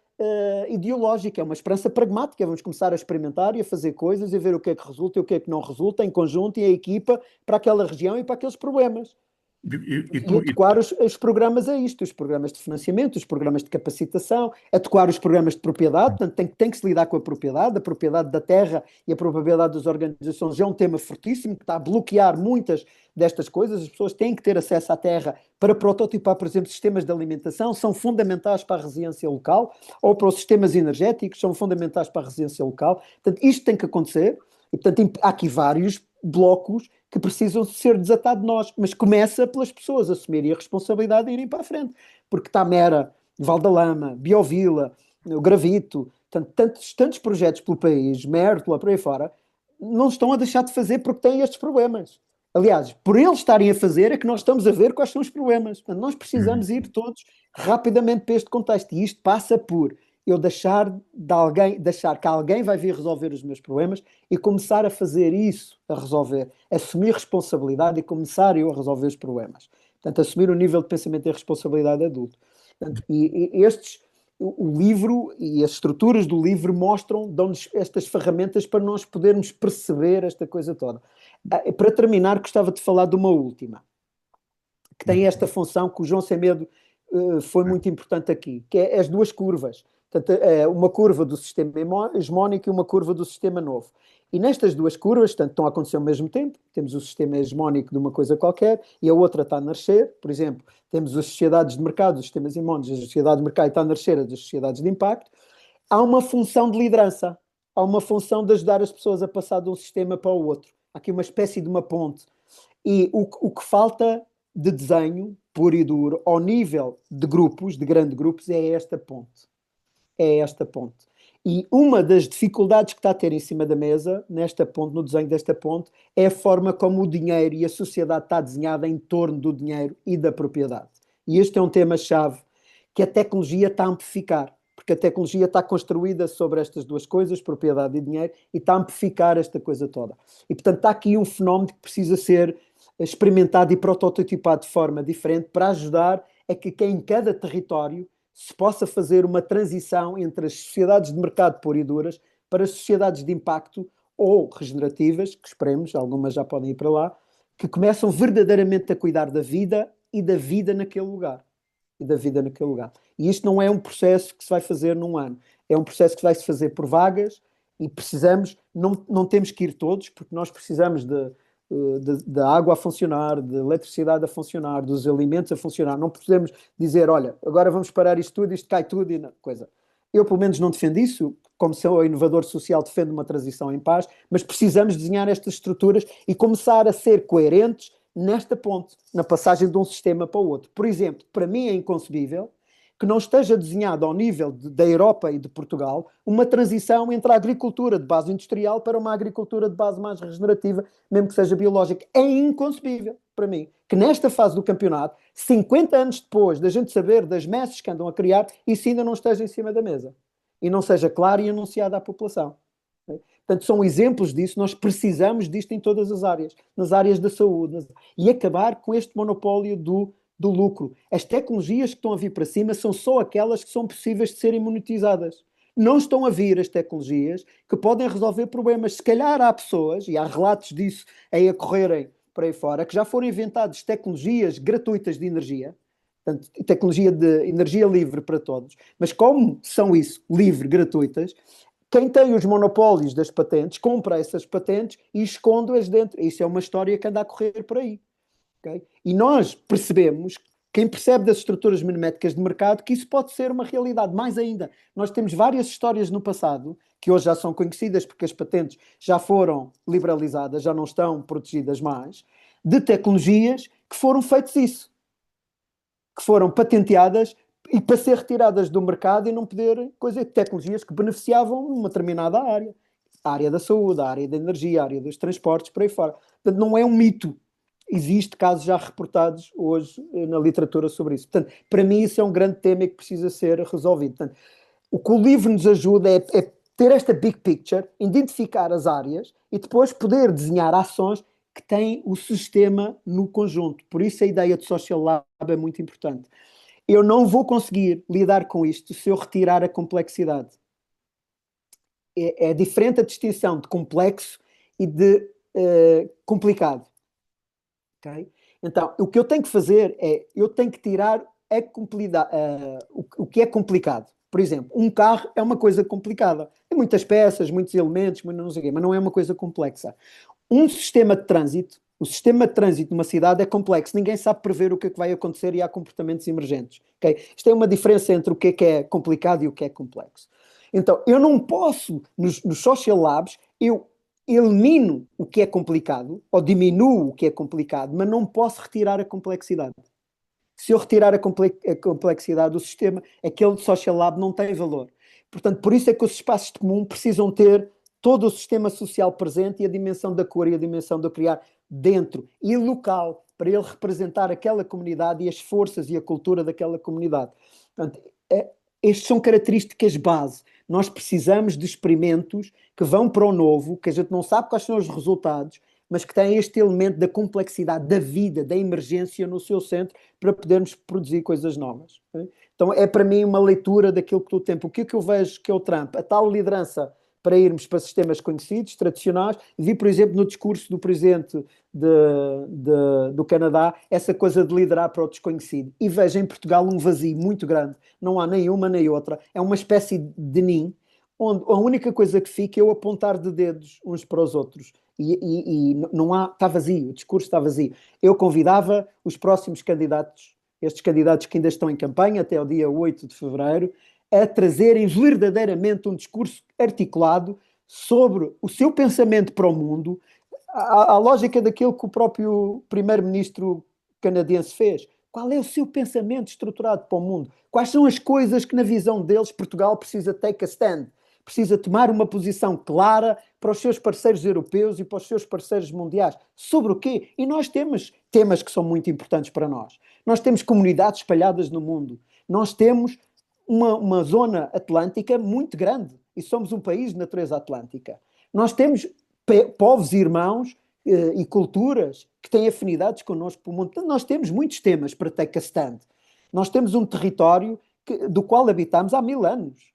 Speaker 2: ideológica, é uma esperança pragmática. Vamos começar a experimentar e a fazer coisas e a ver o que é que resulta e o que é que não resulta, em conjunto e em equipa, para aquela região e para aqueles problemas. E adequar os programas a isto, os programas de financiamento, os programas de capacitação, adequar os programas de propriedade. Portanto, tem que se lidar com a propriedade da terra e a propriedade das organizações é um tema fortíssimo que está a bloquear muitas destas coisas. As pessoas têm que ter acesso à terra para prototipar, por exemplo, sistemas de alimentação, são fundamentais para a resiliência local, ou para os sistemas energéticos, são fundamentais para a resiliência local. Portanto, isto tem que acontecer, e portanto há aqui vários blocos que precisam ser desatados de nós, mas começa pelas pessoas assumirem a responsabilidade e irem para a frente, porque Tamera, Valdalama, Biovila, o Gravito, tantos projetos pelo país, Mértola, por aí fora, não estão a deixar de fazer porque têm estes problemas. Aliás, por eles estarem a fazer é que nós estamos a ver quais são os problemas. Portanto, nós precisamos ir todos rapidamente para este contexto e isto passa por eu deixar que alguém vai vir resolver os meus problemas e começar a fazer isso, a resolver, assumir responsabilidade e começar eu a resolver os problemas. Portanto, assumir o nível de pensamento e responsabilidade adulto. Portanto, o livro e as estruturas do livro dão-nos estas ferramentas para nós podermos perceber esta coisa toda. Para terminar, gostava de falar de uma última, que tem esta função que o João Semedo foi muito importante aqui, que é as duas curvas. Portanto, uma curva do sistema hegemónico e uma curva do sistema novo. E nestas duas curvas, portanto, estão a acontecer ao mesmo tempo. Temos o sistema hegemónico de uma coisa qualquer e a outra está a nascer. Por exemplo, temos as sociedades de mercado, os sistemas hegemónicos, a sociedade de mercado está a nascer, as sociedades de impacto. Há uma função de liderança. Há uma função de ajudar as pessoas a passar de um sistema para o outro. Há aqui uma espécie de uma ponte. E o que falta de desenho, puro e duro, ao nível de grupos, de grandes grupos, é esta ponte. É esta ponte. E uma das dificuldades que está a ter em cima da mesa, nesta ponte, no desenho desta ponte, é a forma como o dinheiro e a sociedade está desenhada em torno do dinheiro e da propriedade. E este é um tema-chave que a tecnologia está a amplificar, porque a tecnologia está construída sobre estas duas coisas, propriedade e dinheiro, e está a amplificar esta coisa toda. E, portanto, está aqui um fenómeno que precisa ser experimentado e prototipado de forma diferente para ajudar a que em cada território se possa fazer uma transição entre as sociedades de mercado puro e duras para as sociedades de impacto ou regenerativas, que esperemos, algumas já podem ir para lá, que começam verdadeiramente a cuidar da vida e da vida naquele lugar. E da vida naquele lugar. E isto não é um processo que se vai fazer num ano. É um processo que vai se fazer por vagas e precisamos, não temos que ir todos, porque nós precisamos da água a funcionar, de eletricidade a funcionar, dos alimentos a funcionar. Não podemos dizer, olha, agora vamos parar isto tudo, isto cai tudo e não, coisa. Eu, pelo menos, não defendo isso, como sou inovador social, defendo uma transição em paz, mas precisamos desenhar estas estruturas e começar a ser coerentes nesta ponte, na passagem de um sistema para o outro. Por exemplo, para mim é inconcebível que não esteja desenhado ao nível da Europa e de Portugal uma transição entre a agricultura de base industrial para uma agricultura de base mais regenerativa, mesmo que seja biológica. É inconcebível para mim que nesta fase do campeonato, 50 anos depois da gente saber das messes que andam a criar, isso ainda não esteja em cima da mesa e não seja claro e anunciado à população. Portanto, são exemplos disso. Nós precisamos disto em todas as áreas, nas áreas da saúde, e acabar com este monopólio do lucro. As tecnologias que estão a vir para cima são só aquelas que são possíveis de serem monetizadas. Não estão a vir as tecnologias que podem resolver problemas. Se calhar há pessoas, e há relatos disso aí a correrem por aí fora, que já foram inventadas tecnologias gratuitas de energia, portanto, tecnologia de energia livre para todos, mas como são isso, livre, gratuitas, quem tem os monopólios das patentes compra essas patentes e esconde-as dentro. Isso é uma história que anda a correr por aí. Okay? E nós percebemos, quem percebe das estruturas minimétricas de mercado, que isso pode ser uma realidade. Mais ainda, nós temos várias histórias no passado, que hoje já são conhecidas porque as patentes já foram liberalizadas, já não estão protegidas mais, de tecnologias que foram feitas isso, que foram patenteadas e para ser retiradas do mercado e não poder, tecnologias que beneficiavam uma determinada área. A área da saúde, a área da energia, a área dos transportes, por aí fora. Portanto, não é um mito. Existe casos já reportados hoje na literatura sobre isso. Portanto, para mim isso é um grande tema que precisa ser resolvido. Portanto, o que o livro nos ajuda é ter esta big picture, identificar as áreas e depois poder desenhar ações que têm o sistema no conjunto. Por isso a ideia de Social Lab é muito importante. Eu não vou conseguir lidar com isto se eu retirar a complexidade. É diferente a distinção de complexo e de complicado. Okay? Então, o que eu tenho que fazer é, eu tenho que tirar o que é complicado. Por exemplo, um carro é uma coisa complicada. Tem muitas peças, muitos elementos, não sei o quê, mas não é uma coisa complexa. Um sistema de trânsito, o sistema de trânsito numa cidade é complexo. Ninguém sabe prever o que é que vai acontecer e há comportamentos emergentes. Okay? Isto é uma diferença entre o que é complicado e o que é complexo. Então, eu não posso, nos Social Labs, eu elimino o que é complicado, ou diminuo o que é complicado, mas não posso retirar a complexidade. Se eu retirar a complexidade do sistema, aquele Social Lab não tem valor. Portanto, por isso é que os espaços de comum precisam ter todo o sistema social presente e a dimensão da cor e a dimensão do criar dentro e local, para ele representar aquela comunidade e as forças e a cultura daquela comunidade. Portanto, Estas são características base. Nós precisamos de experimentos que vão para o novo, que a gente não sabe quais são os resultados, mas que têm este elemento da complexidade da vida, da emergência no seu centro, para podermos produzir coisas novas. Então é para mim uma leitura daquilo que o tempo. O que é que eu vejo que é o Trump? A tal liderança para irmos para sistemas conhecidos, tradicionais. Vi, por exemplo, no discurso do presidente do Canadá, essa coisa de liderar para o desconhecido. E vejo em Portugal um vazio muito grande. Não há nem uma nem outra. É uma espécie de ninho, onde a única coisa que fica é eu apontar de dedos uns para os outros. E não há, está vazio, o discurso está vazio. Eu convidava os próximos candidatos, estes candidatos que ainda estão em campanha, até o dia 8 de fevereiro, a trazerem verdadeiramente um discurso articulado sobre o seu pensamento para o mundo, a lógica daquilo que o próprio primeiro-ministro canadense fez. Qual é o seu pensamento estruturado para o mundo? Quais são as coisas que, na visão deles, Portugal precisa take a stand? Precisa tomar uma posição clara para os seus parceiros europeus e para os seus parceiros mundiais. Sobre o quê? E nós temos temas que são muito importantes para nós. Nós temos comunidades espalhadas no mundo. Nós temos uma zona atlântica muito grande e somos um país de natureza atlântica. Nós temos povos irmãos e culturas que têm afinidades connosco para o mundo. Nós temos muitos temas para take a stand. Nós temos um território do qual habitamos há 1000 anos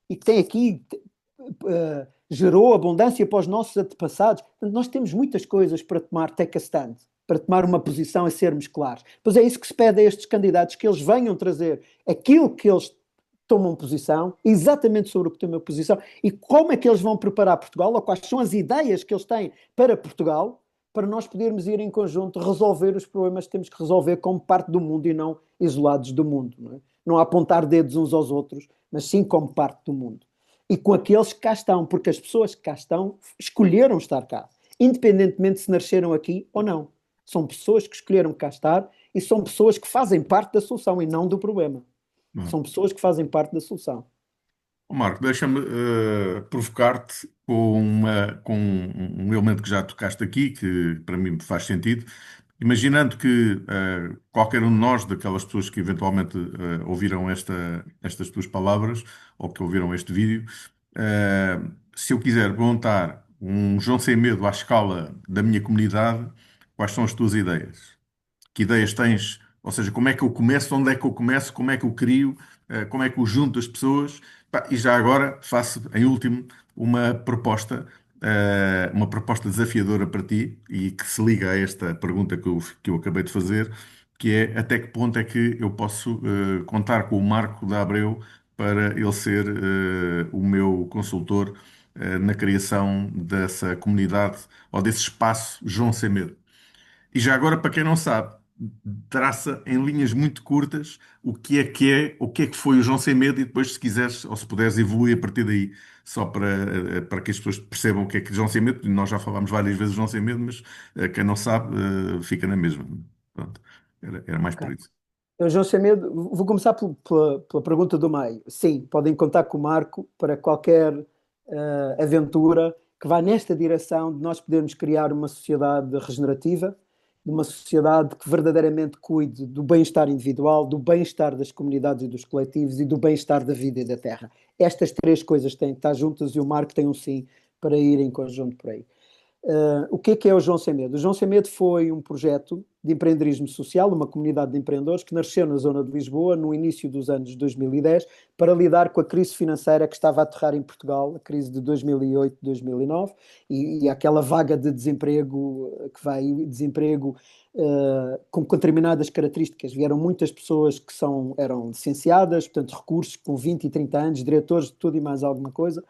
Speaker 2: e que tem aqui, gerou abundância para os nossos antepassados. Portanto, nós temos muitas coisas para tomar take a stand, para tomar uma posição e sermos claros. Pois é isso que se pede a estes candidatos, que eles venham trazer aquilo que eles tomam posição, exatamente sobre o que tomam posição, e como é que eles vão preparar Portugal, ou quais são as ideias que eles têm para Portugal, para nós podermos ir em conjunto resolver os problemas que temos que resolver como parte do mundo e não isolados do mundo. Não é? Não apontar dedos uns aos outros, mas sim como parte do mundo. E com aqueles que cá estão, porque as pessoas que cá estão escolheram estar cá, independentemente se nasceram aqui ou não. São pessoas que escolheram cá estar e são pessoas que fazem parte da solução e não do problema. São pessoas que fazem parte da solução.
Speaker 1: Ó Marco, deixa-me provocar-te com um elemento que já tocaste aqui, que para mim faz sentido. Imaginando que qualquer um de nós, daquelas pessoas que eventualmente ouviram estas tuas palavras ou que ouviram este vídeo, eh, se eu quiser montar um João Sem Medo à escala da minha comunidade, quais são as tuas ideias? Que ideias tens? Ou seja, como é que eu começo? Onde é que eu começo? Como é que eu crio? Como é que eu junto as pessoas? Pá, e já agora faço, em último, uma proposta desafiadora para ti e que se liga a esta pergunta que eu acabei de fazer, que é até que ponto é que eu posso contar com o Marco da Abreu para ele ser o meu consultor na criação dessa comunidade ou desse espaço João Sem Medo. E já agora, para quem não sabe, traça em linhas muito curtas o que é que foi o João Sem Medo e depois, se quiseres ou se puderes, evolui a partir daí, só para que as pessoas percebam o que é que é João Sem Medo. Nós já falámos várias vezes de João Sem Medo, mas quem não sabe, fica na mesma. Pronto, era mais por
Speaker 2: Okay.
Speaker 1: isso.
Speaker 2: Eu, João Semedo, vou começar pela pergunta do meio. Sim, podem contar com o Marco para qualquer aventura que vá nesta direção de nós podermos criar uma sociedade regenerativa, de uma sociedade que verdadeiramente cuide do bem-estar individual, do bem-estar das comunidades e dos coletivos e do bem-estar da vida e da terra. Estas três coisas têm que estar juntas e o Marco tem um sim para ir em conjunto por aí. O que é o João Sem Medo? O João Sem Medo foi um projeto de empreendedorismo social, uma comunidade de empreendedores que nasceu na zona de Lisboa no início dos anos 2010 para lidar com a crise financeira que estava a aterrar em Portugal, a crise de 2008, 2009 e aquela vaga de desemprego que veio, desemprego com determinadas características. Vieram muitas pessoas que eram licenciadas, portanto recursos com 20 e 30 anos, diretores de tudo e mais alguma coisa,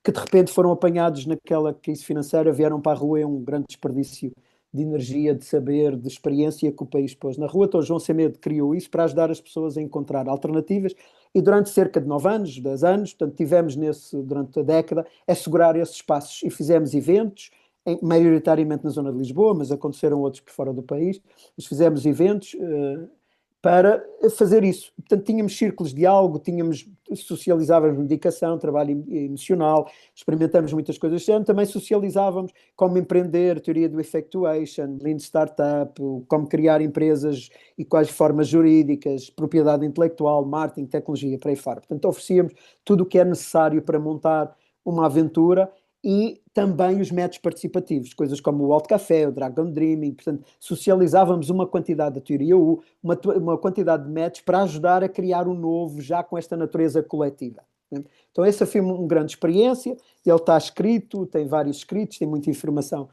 Speaker 2: que de repente foram apanhados naquela crise financeira, vieram para a rua, é um grande desperdício de energia, de saber, de experiência que o país pôs na rua. Então, João Semedo criou isso para ajudar as pessoas a encontrar alternativas e durante cerca de 9 anos, 10 anos, portanto, tivemos durante a década, assegurar esses espaços e fizemos eventos, maioritariamente na zona de Lisboa, mas aconteceram outros por fora do país, mas fizemos eventos para fazer isso. Portanto, tínhamos círculos de diálogo, socializávamos medicação, trabalho emocional, experimentamos muitas coisas desse género, também socializávamos como empreender, teoria do effectuation, lean startup, como criar empresas e quais formas jurídicas, propriedade intelectual, marketing, tecnologia, para aí fora. Portanto, oferecíamos tudo o que é necessário para montar uma aventura e também os métodos participativos, coisas como o Alt Café, o Dragon Dreaming, portanto, socializávamos uma quantidade da teoria U, uma quantidade de métodos para ajudar a criar um novo, já com esta natureza coletiva. Então essa foi uma grande experiência, ele está escrito, tem vários escritos, tem muita informação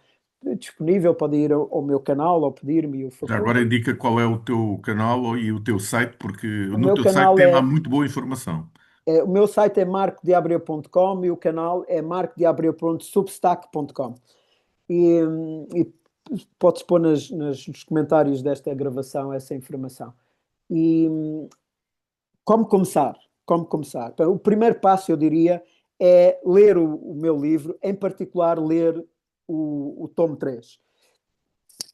Speaker 2: disponível, pode ir ao meu canal ou pedir-me e eu
Speaker 1: Já agora
Speaker 2: faculto.
Speaker 1: indica qual é o teu canal e o teu site, porque
Speaker 2: O
Speaker 1: no
Speaker 2: meu
Speaker 1: teu site
Speaker 2: canal
Speaker 1: tem lá muito boa informação.
Speaker 2: o meu site é marcodeabreu.com e o canal é marcodeabreu.substack.com. E podes pôr nos comentários desta gravação essa informação. E como começar? Como começar? Então, o primeiro passo, eu diria, é ler o meu livro, em particular ler o tomo 3.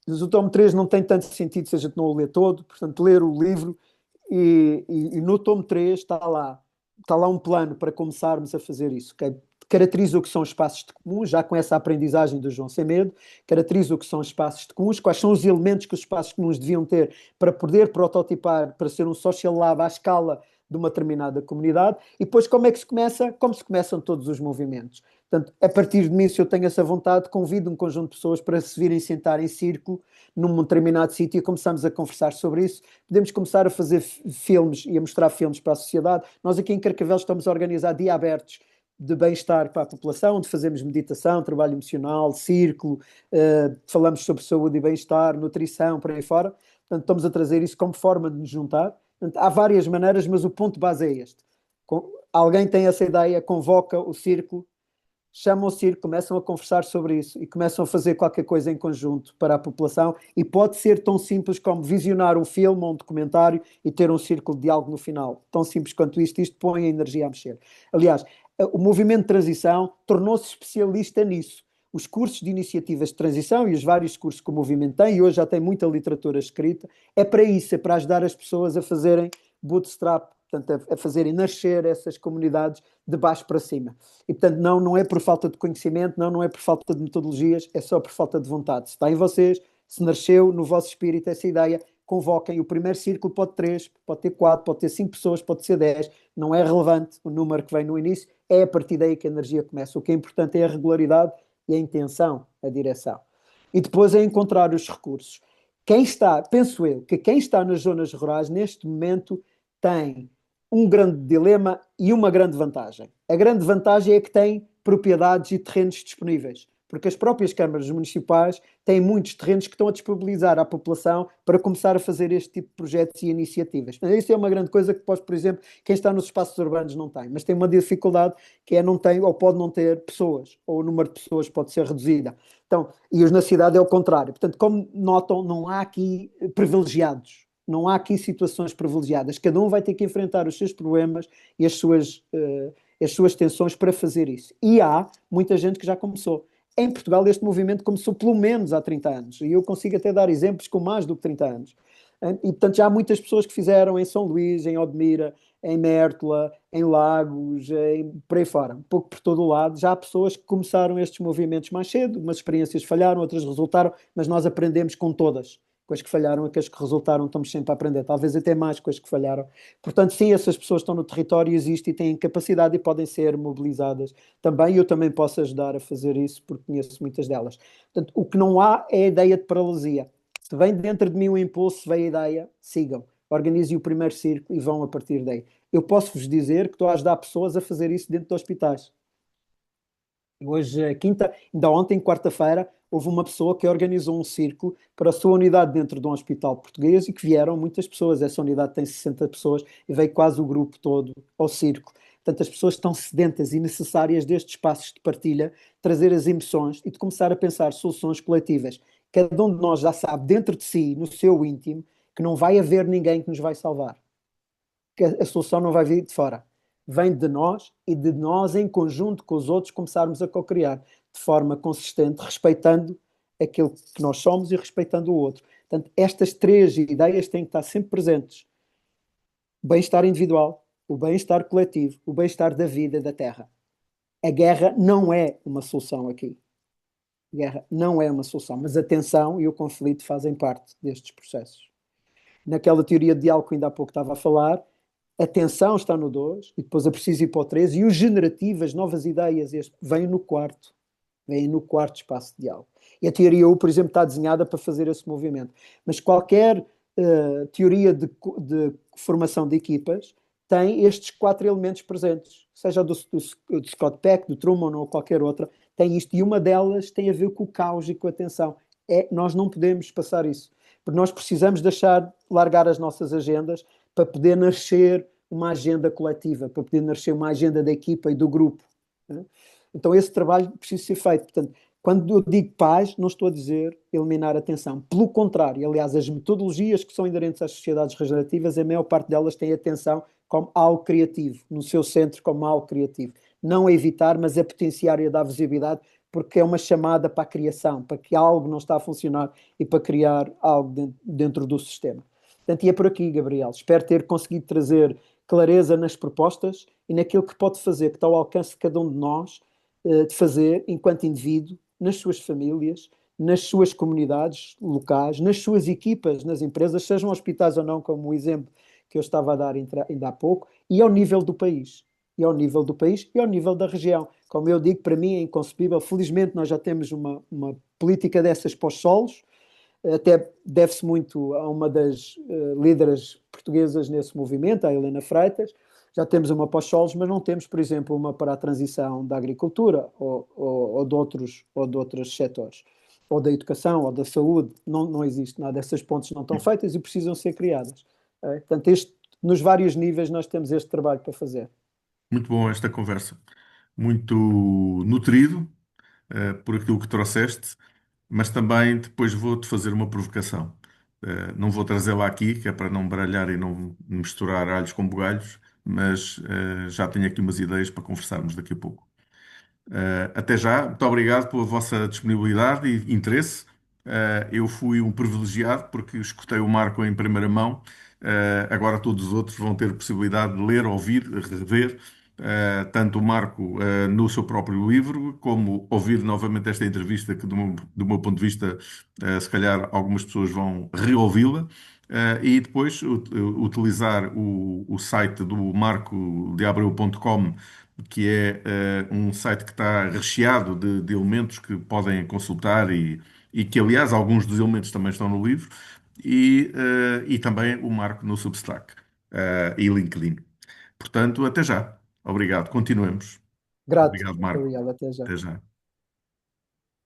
Speaker 2: Mas o tomo 3 não tem tanto sentido se a gente não o lê todo, portanto, ler o livro e no tomo 3 está lá um plano para começarmos a fazer isso. Okay? Caracteriza o que são espaços de comuns, já com essa aprendizagem do João Sem Medo, caracteriza o que são espaços de comuns, quais são os elementos que os espaços comuns deviam ter para poder prototipar, para ser um social lab à escala de uma determinada comunidade, e depois como é que se começa? Como se começam todos os movimentos. Portanto, a partir de mim, se eu tenho essa vontade, convido um conjunto de pessoas para se virem sentar em círculo num determinado sítio e começamos a conversar sobre isso. Podemos começar a fazer filmes e a mostrar filmes para a sociedade. Nós aqui em Carcavelos estamos a organizar dia abertos de bem-estar para a população, onde fazemos meditação, trabalho emocional, círculo, falamos sobre saúde e bem-estar, nutrição, por aí fora. Portanto, estamos a trazer isso como forma de nos juntar. Portanto, há várias maneiras, mas o ponto base é este. Alguém tem essa ideia, convoca o círculo, chamam o circo, começam a conversar sobre isso e começam a fazer qualquer coisa em conjunto para a população e pode ser tão simples como visionar um filme ou um documentário e ter um círculo de diálogo no final. Tão simples quanto isto põe a energia a mexer. Aliás, o movimento de transição tornou-se especialista nisso. Os cursos de iniciativas de transição e os vários cursos que o movimento tem, e hoje já tem muita literatura escrita, é para isso, é para ajudar as pessoas a fazerem bootstrap, portanto, a fazerem nascer essas comunidades de baixo para cima. E, portanto, não é por falta de conhecimento, não é por falta de metodologias, é só por falta de vontade. Se está em vocês, se nasceu no vosso espírito essa ideia, convoquem. O primeiro círculo pode ter 3, pode ter 4, pode ter 5 pessoas, pode ser 10. Não é relevante o número que vem no início, é a partir daí que a energia começa. O que é importante é a regularidade e a intenção, a direção. E depois é encontrar os recursos. Penso eu, que quem está nas zonas rurais, neste momento, tem um grande dilema e uma grande vantagem. A grande vantagem é que tem propriedades e terrenos disponíveis, porque as próprias câmaras municipais têm muitos terrenos que estão a disponibilizar à população para começar a fazer este tipo de projetos e iniciativas. Isso é uma grande coisa que, por exemplo, quem está nos espaços urbanos não tem, mas tem uma dificuldade que é não tem ou pode não ter pessoas, ou o número de pessoas pode ser reduzida. Então, e os na cidade é o contrário. Portanto, como notam, não há aqui privilegiados. Não há aqui situações privilegiadas. Cada um vai ter que enfrentar os seus problemas e as suas tensões para fazer isso. E há muita gente que já começou. Em Portugal, este movimento começou pelo menos há 30 anos. E eu consigo até dar exemplos com mais do que 30 anos. E, portanto, já há muitas pessoas que fizeram em São Luís, em Odmira, em Mértola, em Lagos, por aí fora, um pouco por todo o lado. Já há pessoas que começaram estes movimentos mais cedo. Umas experiências falharam, outras resultaram, mas nós aprendemos com todas. Com as que falharam e com as que resultaram, estamos sempre a aprender, talvez até mais com as que falharam. Portanto, sim, essas pessoas estão no território, existem e têm capacidade e podem ser mobilizadas também, e eu também posso ajudar a fazer isso, porque conheço muitas delas. Portanto, o que não há é a ideia de paralisia. Se vem dentro de mim um impulso, se vem a ideia, sigam. Organizem o primeiro círculo e vão a partir daí. Eu posso-vos dizer que estou a ajudar pessoas a fazer isso dentro de hospitais. Hoje, quinta, ainda ontem, quarta-feira, houve uma pessoa que organizou um círculo para a sua unidade dentro de um hospital português e que vieram muitas pessoas. Essa unidade tem 60 pessoas e veio quase o grupo todo ao círculo. Portanto, as pessoas estão sedentas e necessárias destes espaços de partilha, trazer as emoções e de começar a pensar soluções coletivas. Cada um de nós já sabe, dentro de si, no seu íntimo, que não vai haver ninguém que nos vai salvar. Que a solução não vai vir de fora. Vem de nós e de nós, em conjunto com os outros, começarmos a co-criar de forma consistente, respeitando aquilo que nós somos e respeitando o outro. Portanto, estas 3 ideias têm que estar sempre presentes. O bem-estar individual, o bem-estar coletivo, o bem-estar da vida e da terra. A guerra não é uma solução aqui. A guerra não é uma solução, mas a tensão e o conflito fazem parte destes processos. Naquela teoria de diálogo que ainda há pouco estava a falar, a tensão está no 2 e depois é preciso ir para o 3 e os generativos, novas ideias, vêm no quarto. Vêm no quarto espaço de diálogo. E a teoria U, por exemplo, está desenhada para fazer esse movimento. Mas qualquer teoria de formação de equipas tem estes 4 elementos presentes, seja do Scott Peck, do Truman ou qualquer outra, tem isto. E uma delas tem a ver com o caos e com a tensão. Nós não podemos passar isso, porque nós precisamos deixar largar as nossas agendas para poder nascer uma agenda coletiva, para poder nascer uma agenda da equipa e do grupo. Né? Então esse trabalho precisa ser feito. Portanto, quando eu digo paz, não estou a dizer eliminar a tensão. Pelo contrário, aliás, as metodologias que são inerentes às sociedades regenerativas, a maior parte delas tem a tensão como algo criativo, no seu centro como algo criativo. Não a evitar, mas a potenciar e a dar visibilidade, porque é uma chamada para a criação, para que algo não está a funcionar e para criar algo dentro do sistema. Portanto, e é por aqui, Gabriel. Espero ter conseguido trazer clareza nas propostas e naquilo que pode fazer, que está ao alcance de cada um de nós, de fazer enquanto indivíduo, nas suas famílias, nas suas comunidades locais, nas suas equipas, nas empresas, sejam hospitais ou não, como o exemplo que eu estava a dar ainda há pouco, e ao nível do país. E ao nível do país e ao nível da região. Como eu digo, para mim é inconcebível. Felizmente, nós já temos uma política dessas para os solos, até deve-se muito a uma das líderes portuguesas nesse movimento, a Helena Freitas. Já temos uma para os solos, mas não temos, por exemplo, uma para a transição da agricultura ou de outros setores, ou da educação, ou da saúde. Não, não existe nada. Essas pontes não estão feitas e precisam ser criadas. Portanto, nos vários níveis nós temos este trabalho para fazer.
Speaker 1: Muito bom esta conversa. Muito nutrido, por aquilo que trouxeste, mas também depois vou-te fazer uma provocação. Não vou trazê-la aqui, que é para não baralhar e não misturar alhos com bugalhos, mas já tenho aqui umas ideias para conversarmos daqui a pouco. Até já, muito obrigado pela vossa disponibilidade e interesse. Eu fui um privilegiado porque escutei o Marco em primeira mão. Agora todos os outros vão ter possibilidade de ler, ouvir, rever, tanto o Marco no seu próprio livro, como ouvir novamente esta entrevista, que do meu ponto de vista, se calhar algumas pessoas vão reouvi-la. E depois utilizar o site do marcodeabreu.com, que é um site que está recheado de elementos que podem consultar e que, aliás, alguns dos elementos também estão no livro, e também o Marco no Substack e LinkedIn. Portanto, até já. Obrigado. Continuemos.
Speaker 2: Grato,
Speaker 1: Obrigado, Marco.
Speaker 2: Gabriel, até já.
Speaker 1: Até já.